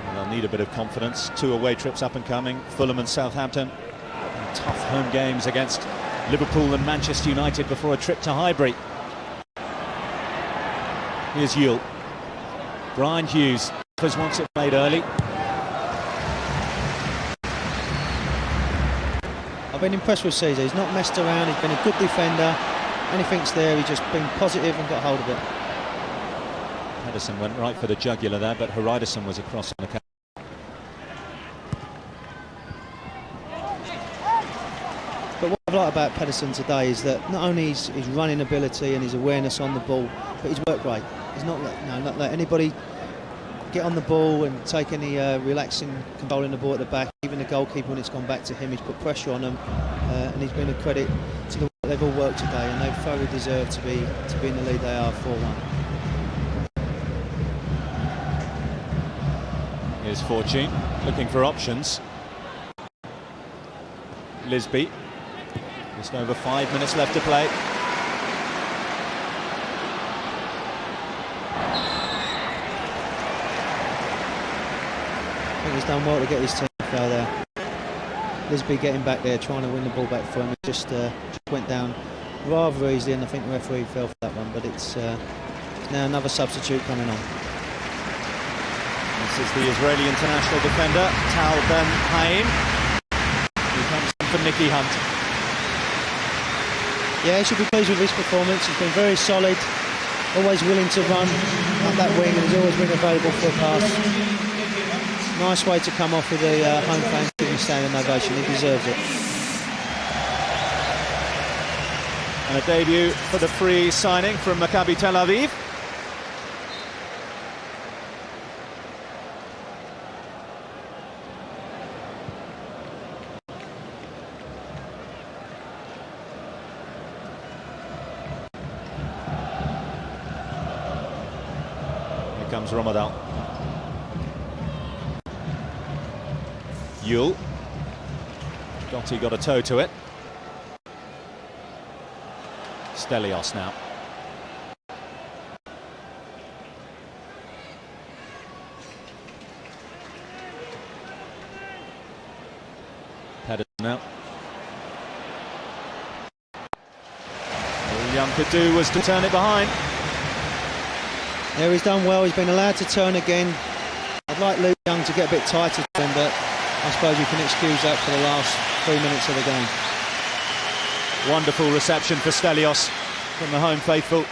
S2: Well, they'll need a bit of confidence. 2 away trips up and coming, Fulham and Southampton. And tough home games against Liverpool and Manchester United before a trip to Highbury. Here's Yule. Brian Hughes wants it played early.
S3: I've been impressed with Caesar. He's not messed around. He's been a good defender. Anything's there, he's just been positive and got hold of it.
S2: Pedersen went right for the jugular there, but Heridason was across on the counter.
S3: But what I like about Pedersen today is that not only his running ability and his awareness on the ball, but his work rate. He's not let anybody get on the ball and take any relaxing, controlling the ball at the back. Even the goalkeeper, when it's gone back to him, he's put pressure on them, and he's been a credit to the way they've all worked today, and they've thoroughly deserved to be in the lead they are 4-1.
S2: Here's Fortune looking for options. Lisbie. Just over 5 minutes left to play.
S3: I think he's done well to get his team foul there. Lisbie getting back there, trying to win the ball back for him. It just went down rather easily, and I think the referee fell for that one. But it's now another substitute coming on.
S2: This is the Israeli international defender, Tal Ben Haim, who comes in for Nicky Hunt.
S3: Yeah, he should be pleased with his performance. He's been very solid, always willing to run up that wing, and he's always been available for a pass. Nice way to come off with the home fans giving standing ovation. He deserves it.
S2: And a debut for the free signing from Maccabi Tel Aviv. Here comes Romadal. Yule. Gotti got a toe to it. Stelios now. Pedersen now. All Young could do was to turn it behind.
S3: Yeah, he's done well. He's been allowed to turn again. I'd like Luke Young to get a bit tighter to him, but I suppose you can excuse that for the last 3 minutes of the game.
S2: Wonderful reception for Stelios from the home faithful.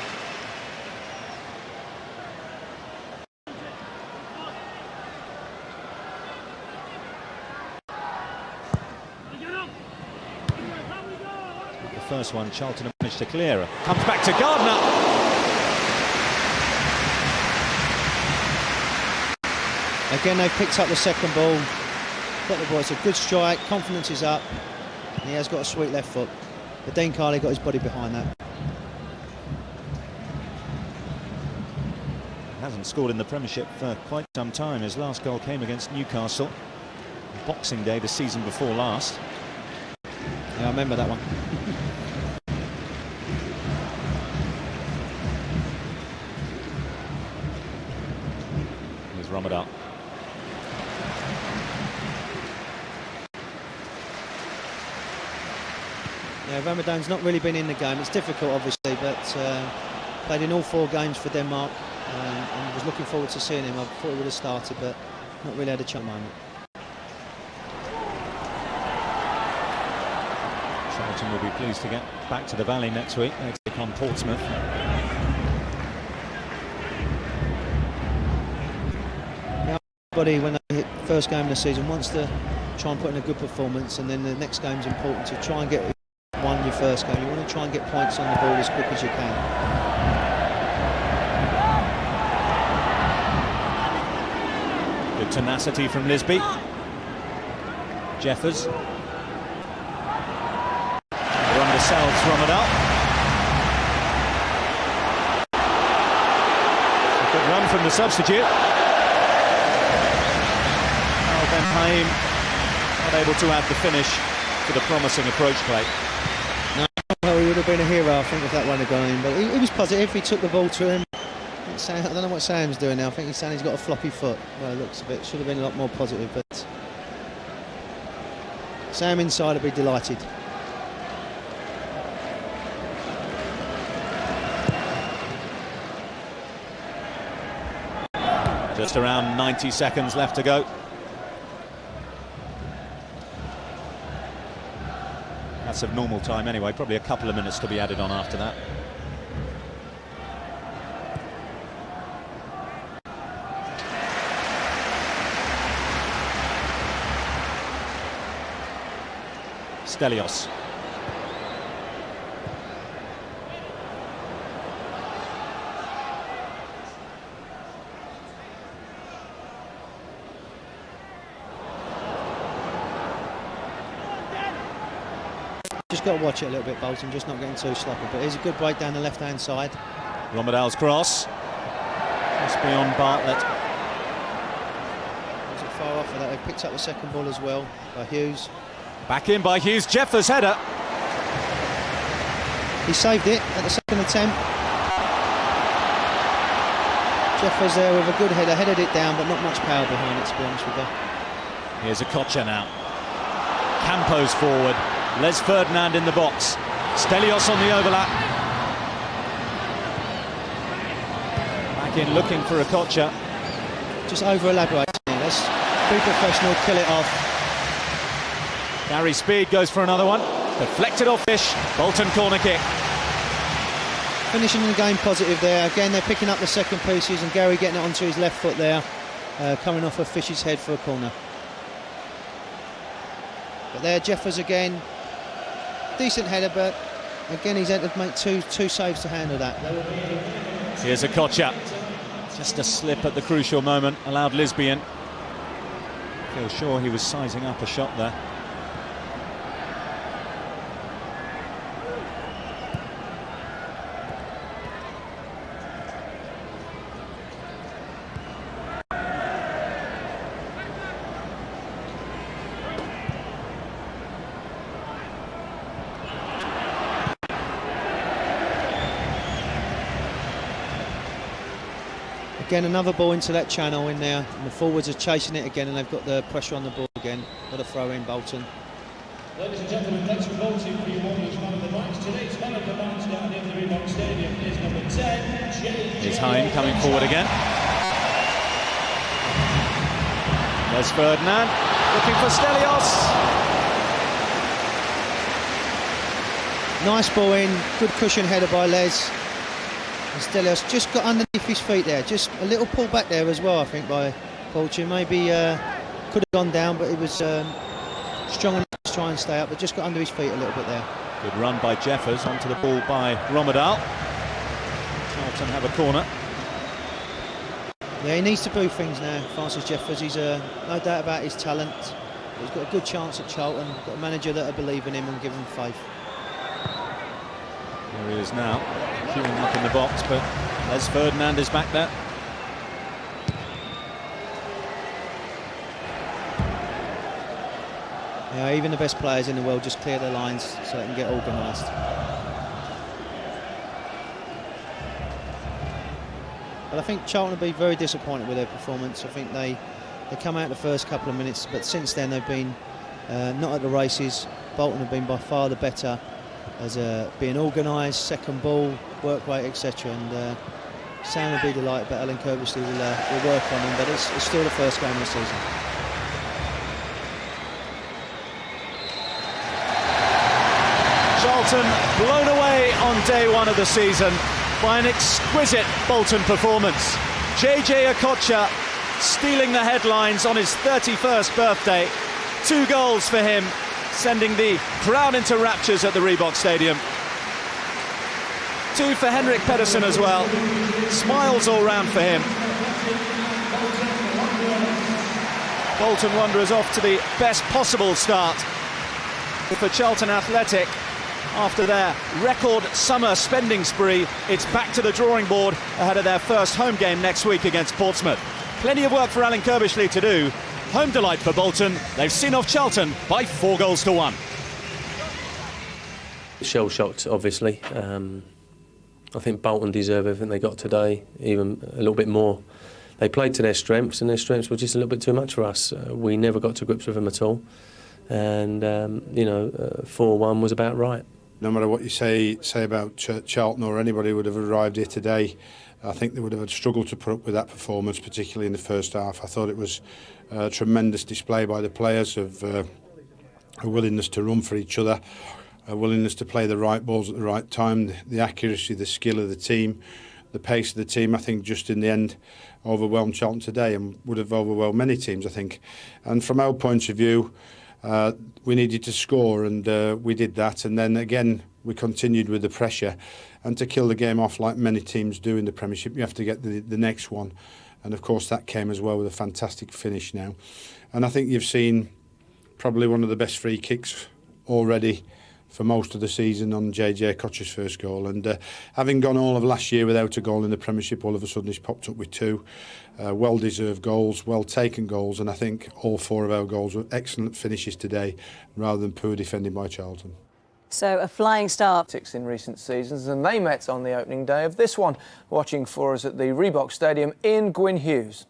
S2: The first one, Charlton managed to clear. Comes back to Gardner.
S3: Again, they've picked up the second ball. Got the ball. It's a good strike. Confidence is up. And he has got a sweet left foot. But Dean Carley got his body behind that.
S2: Hasn't scored in the Premiership for quite some time. His last goal came against Newcastle on Boxing Day the season before last.
S3: Yeah, I remember that one.
S2: Here's Ramadan.
S3: Yeah, Ramadan's not really been in the game. It's difficult, obviously, but played in all 4 games for Denmark, and was looking forward to seeing him. I thought he would have started, but not really had a chance moment.
S2: Charlton will be pleased to get back to the Valley next week. They take on Portsmouth.
S3: Yeah, everybody, when they hit first game of the season, wants to try and put in a good performance, and then the next game's important to try and get won your first game. You want to try and get points on the board as quick as you can.
S2: Good tenacity from Lisbie. Jeffers. Undersells Ramadan. A good run from the substitute. Now Ben Haim not able to add the finish to the promising approach play.
S3: No, well, he would have been a hero, I think, if that one had gone in. But he was positive. He took the ball to him. I don't know what Sam's doing now. I think he's saying he's got a floppy foot. Well, it looks a bit. Should have been a lot more positive. But Sam inside would be delighted.
S2: Just around 90 seconds left to go. That's of normal time anyway, probably a couple of minutes to be added on after that. Stelios.
S3: Just got to watch it a little bit, Bolton, just not getting too sloppy. But here's a good break down the left-hand side.
S2: Romadal's cross. Just beyond Bartlett.
S3: Wasn't far off of that. They picked up the second ball as well by Hughes.
S2: Back in by Hughes. Jeffers' header.
S3: He saved it at the second attempt. Jeffers there with a good header, headed it down, but not much power behind it, to be honest with you.
S2: Here's Okocha now. Campos forward. Les Ferdinand in the box. Stelios on the overlap. Back in looking for Okocha.
S3: Just over-elaborating. Let's be professional, kill it off.
S2: Gary Speed goes for another one. Deflected off Fish. Bolton corner kick.
S3: Finishing the game positive there. Again, they're picking up the second pieces, and Gary getting it onto his left foot there, coming off of Fish's head for a corner. But there, Jeffers again. Decent header, but again he's had to make two saves to handle that.
S2: Here's Okocha. Just a slip at the crucial moment, allowed Lisbie in. Feel sure he was sizing up a shot there.
S3: Again, another ball into that channel in there, and the forwards are chasing it again, and they've got the pressure on the ball again. Got a throw in, Bolton.
S4: Ladies and gentlemen, thanks for voting for your Warriors man of the match. Today's man of the match down in the Reebok Stadium is number 10, J.J.
S2: Here's Haim coming forward again. Les Ferdinand looking for Stelios.
S3: Nice ball in, good cushion header by Les. Stelios just got underneath his feet there, just a little pull back there as well, I think, by Bolton. Maybe could have gone down, but he was strong enough to try and stay up, but just got under his feet a little bit there.
S2: Good run by Jeffers, onto the ball by Romadal. Charlton have a corner.
S3: Yeah, he needs to do things now, Francis Jeffers. He's no doubt about his talent. He's got a good chance at Charlton, got a manager that will believe in him and give him faith.
S2: There he is now, queuing up in the box, but Les Ferdinand is back there.
S3: Yeah, even the best players in the world just clear their lines so they can get organised. But I think Charlton will be very disappointed with their performance. I think they come out the first couple of minutes, but since then they've been not at the races. Bolton have been by far the better as being organised, second ball, work rate, etc. And Sam will be delighted, but Alan Kirbysley will work on him. But it's still the first game of the season.
S2: Charlton blown away on day one of the season by an exquisite Bolton performance. JJ Okocha stealing the headlines on his 31st birthday. 2 goals for him, sending the crowd into raptures at the Reebok Stadium. 2 for Henrik Pedersen as well. Smiles all round for him. Bolton Wanderers off to the best possible start for Charlton Athletic. After their record summer spending spree, it's back to the drawing board ahead of their first home game next week against Portsmouth. Plenty of work for Alan Kirbysley to do. Home delight for Bolton. They've seen off Charlton by 4 goals to 1.
S5: Shell-shocked, obviously. I think Bolton deserve everything they got today, even a little bit more. They played to their strengths, and their strengths were just a little bit too much for us. We never got to grips with them at all. And, 4-1 was about right.
S6: No matter what you say about Charlton or anybody who would have arrived here today, I think they would have struggled to put up with that performance, particularly in the first half. I thought it was a tremendous display by the players of a willingness to run for each other, a willingness to play the right balls at the right time, the accuracy, the skill of the team, the pace of the team. I think just in the end overwhelmed Charlton today and would have overwhelmed many teams, I think. And from our point of view, we needed to score, and we did that, and then again we continued with the pressure, and to kill the game off like many teams do in the Premiership, you have to get the next one, and of course that came as well with a fantastic finish now. And I think you've seen probably one of the best free kicks already for most of the season on JJ Okocha's first goal, and having gone all of last year without a goal in the Premiership, all of a sudden he's popped up with 2 well-deserved goals, well-taken goals, and I think all 4 of our goals were excellent finishes today rather than poor defending by Charlton.
S1: So a flying start.
S7: In recent seasons, and they met on the opening day of this one, watching for us at the Reebok Stadium in Gwyn Hughes.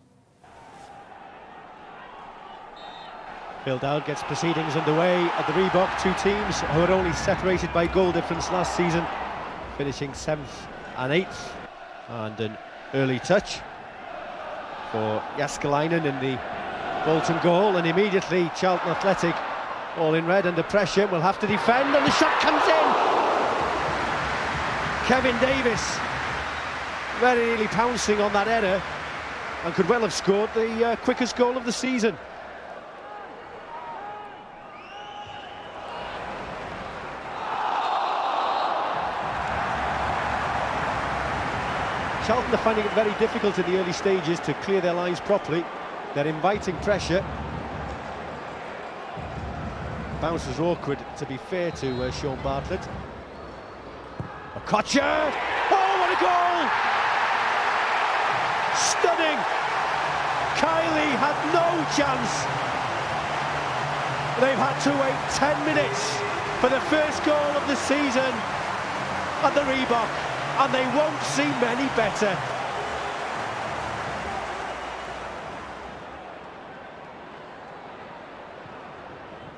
S8: Phil Dowd gets proceedings underway at the Reebok. 2 teams who are only separated by goal difference last season, finishing 7th and 8th. And an early touch for Jaskalainen in the Bolton goal, and immediately Charlton Athletic, all in red, under pressure, will have to defend, and the shot comes in! Kevin Davis very nearly pouncing on that header, and could well have scored the quickest goal of the season. Charlton are finding it very difficult in the early stages to clear their lines properly. They're inviting pressure. Bounce was awkward, to be fair to Sean Bartlett. Okocha! Oh, what a goal! Stunning! Kylie had no chance. They've had to wait 10 minutes for the first goal of the season at the Reebok, and they won't see many better.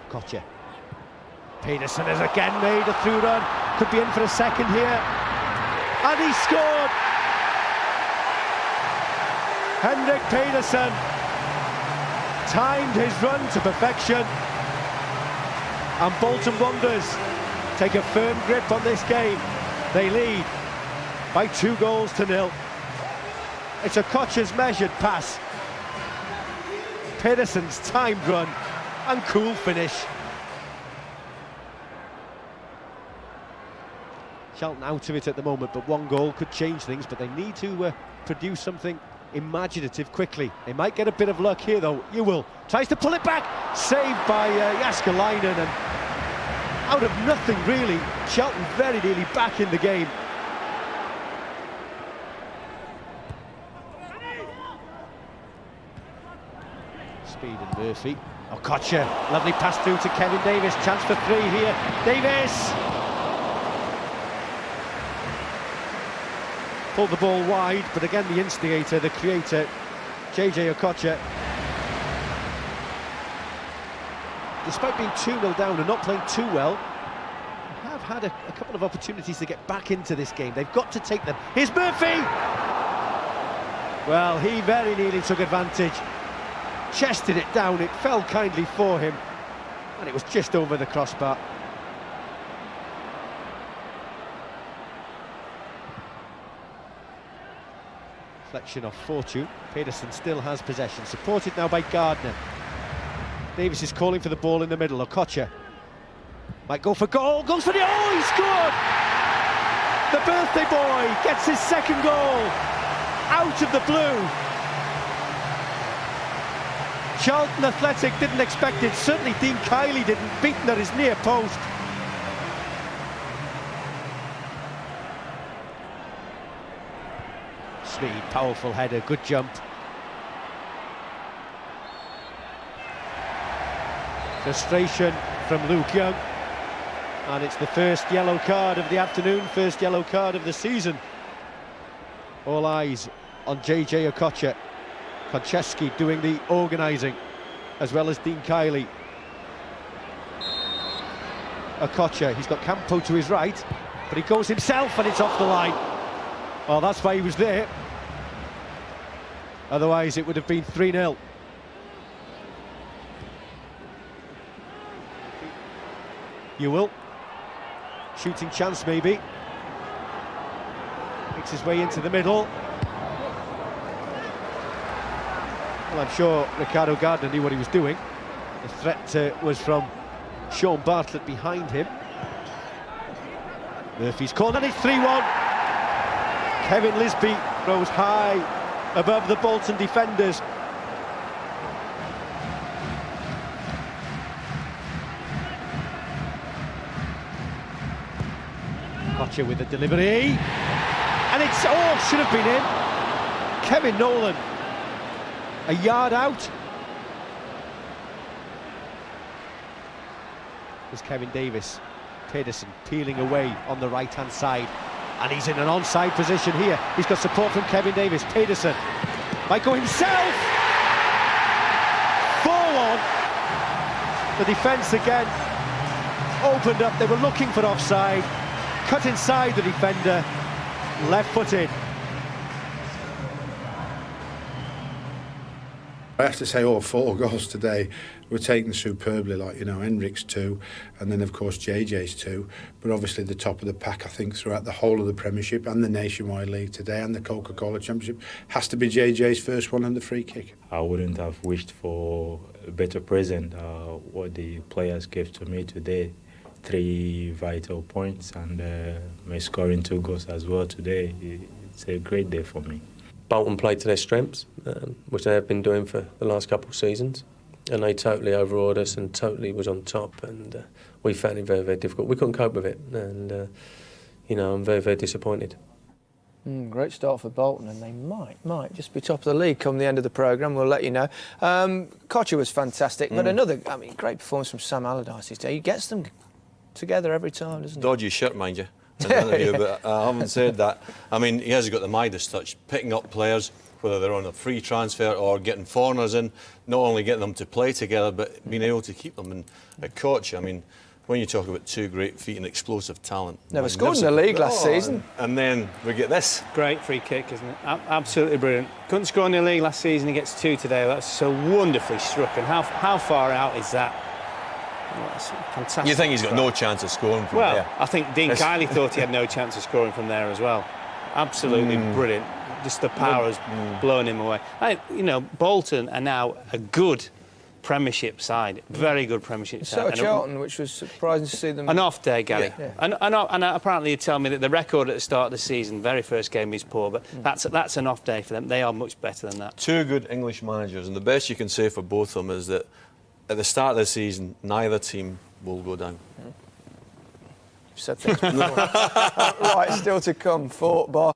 S8: Okocha. Pedersen has again made a through run, could be in for a second here, and he scored! Henrik Pedersen timed his run to perfection, and Bolton Wanderers take a firm grip on this game. They lead by 2-0. It's Okocha's measured pass, Pedersen's timed run, and cool finish. Charlton out of it at the moment, but one goal could change things, but they need to produce something imaginative quickly. They might get a bit of luck here though. Ewell tries to pull it back, saved by Jääskeläinen, and out of nothing really, Charlton very nearly back in the game. Speed and Murphy. Okocha, lovely pass through to Kevin Davis, chance for 3 here. Davis! Pulled the ball wide, but again the instigator, the creator, JJ Okocha. Despite being 2-0 down and not playing too well, they have had a couple of opportunities to get back into this game. They've got to take them. Here's Murphy! Well, he very nearly took advantage. Chested it down, it fell kindly for him, and it was just over the crossbar. Reflection of fortune. Pedersen still has possession, supported now by Gardner. Davis is calling for the ball in the middle. Okocha might go for goal, goes for the... Oh, he scored! The birthday boy gets his second goal out of the blue. Charlton Athletic didn't expect it, certainly Dean Kiley didn't, beaten at his near post. Speed, powerful header, good jump. Frustration from Luke Young, and it's the first yellow card of the afternoon, first yellow card of the season. All eyes on JJ Okocha. Konchesky doing the organising, as well as Dean Kiley. Okocha, he's got Campo to his right, but he goes himself and it's off the line. Well, that's why he was there. Otherwise it would have been 3-0. Ewell, shooting chance maybe. Makes his way into the middle. Well, I'm sure Ricardo Gardner knew what he was doing. The threat was from Sean Bartlett behind him. Murphy's corner, and it's 3-1. Kevin Lisbie rose high above the Bolton defenders. Okocha with the delivery, and it's should have been in. Kevin Nolan, a yard out. There's Kevin Davis. Pedersen peeling away on the right-hand side, and he's in an onside position here. He's got support from Kevin Davis. Pedersen might go himself. 4-1. The defence again opened up. They were looking for offside. Cut inside the defender, left-footed.
S6: I have to say all 4 goals today were taken superbly, like, you know, Henrik's 2 and then of course JJ's 2, but obviously the top of the pack I think throughout the whole of the Premiership and the Nationwide League today and the Coca-Cola Championship has to be JJ's first one and the free kick.
S9: I wouldn't have wished for a better present. What the players gave to me today, 3 vital points, and me scoring 2 goals as well today. It's a great day for me.
S5: Bolton played to their strengths, which they have been doing for the last couple of seasons, and they totally overawed us and totally was on top, and we found it very, very difficult. We couldn't cope with it, and you know, I'm very, very disappointed.
S7: Great start for Bolton, and they might just be top of the league come the end of the programme. We'll let you know. Okocha was fantastic, but another, great performance from Sam Allardyce today. He gets them together every time, doesn't he?
S10: Dodgy shirt, mind you. But I haven't said that. I mean, he has got the Midas touch, picking up players, whether they're on a free transfer or getting foreigners in, not only getting them to play together, but being able to keep them. And Okocha, I mean, when you talk about 2 great feet and explosive talent.
S7: Never scored in the league last season.
S10: And then we get this.
S11: Great free kick, isn't it? Absolutely brilliant. Couldn't score in the league last season, he gets 2 today. That's so wonderfully struck. And how far out is that? That's fantastic.
S10: You think he's got no chance of scoring from
S11: Well,
S10: there?
S11: I think Dean Kiley thought he had no chance of scoring from there as well. Absolutely brilliant. Just the power has blown him away. You know, Bolton are now a good Premiership side, very good Premiership side.
S7: So Charlton, which was surprising to see them.
S11: An off day, Gary.
S7: Yeah.
S11: And apparently you tell me that the record at the start of the season, very first game, is poor, but that's an off day for them. They are much better than that.
S10: Two good English managers, and the best you can say for both of them is that at the start of the season, neither team will go down.
S7: You've said things before. Right, still to come. Fort Bar.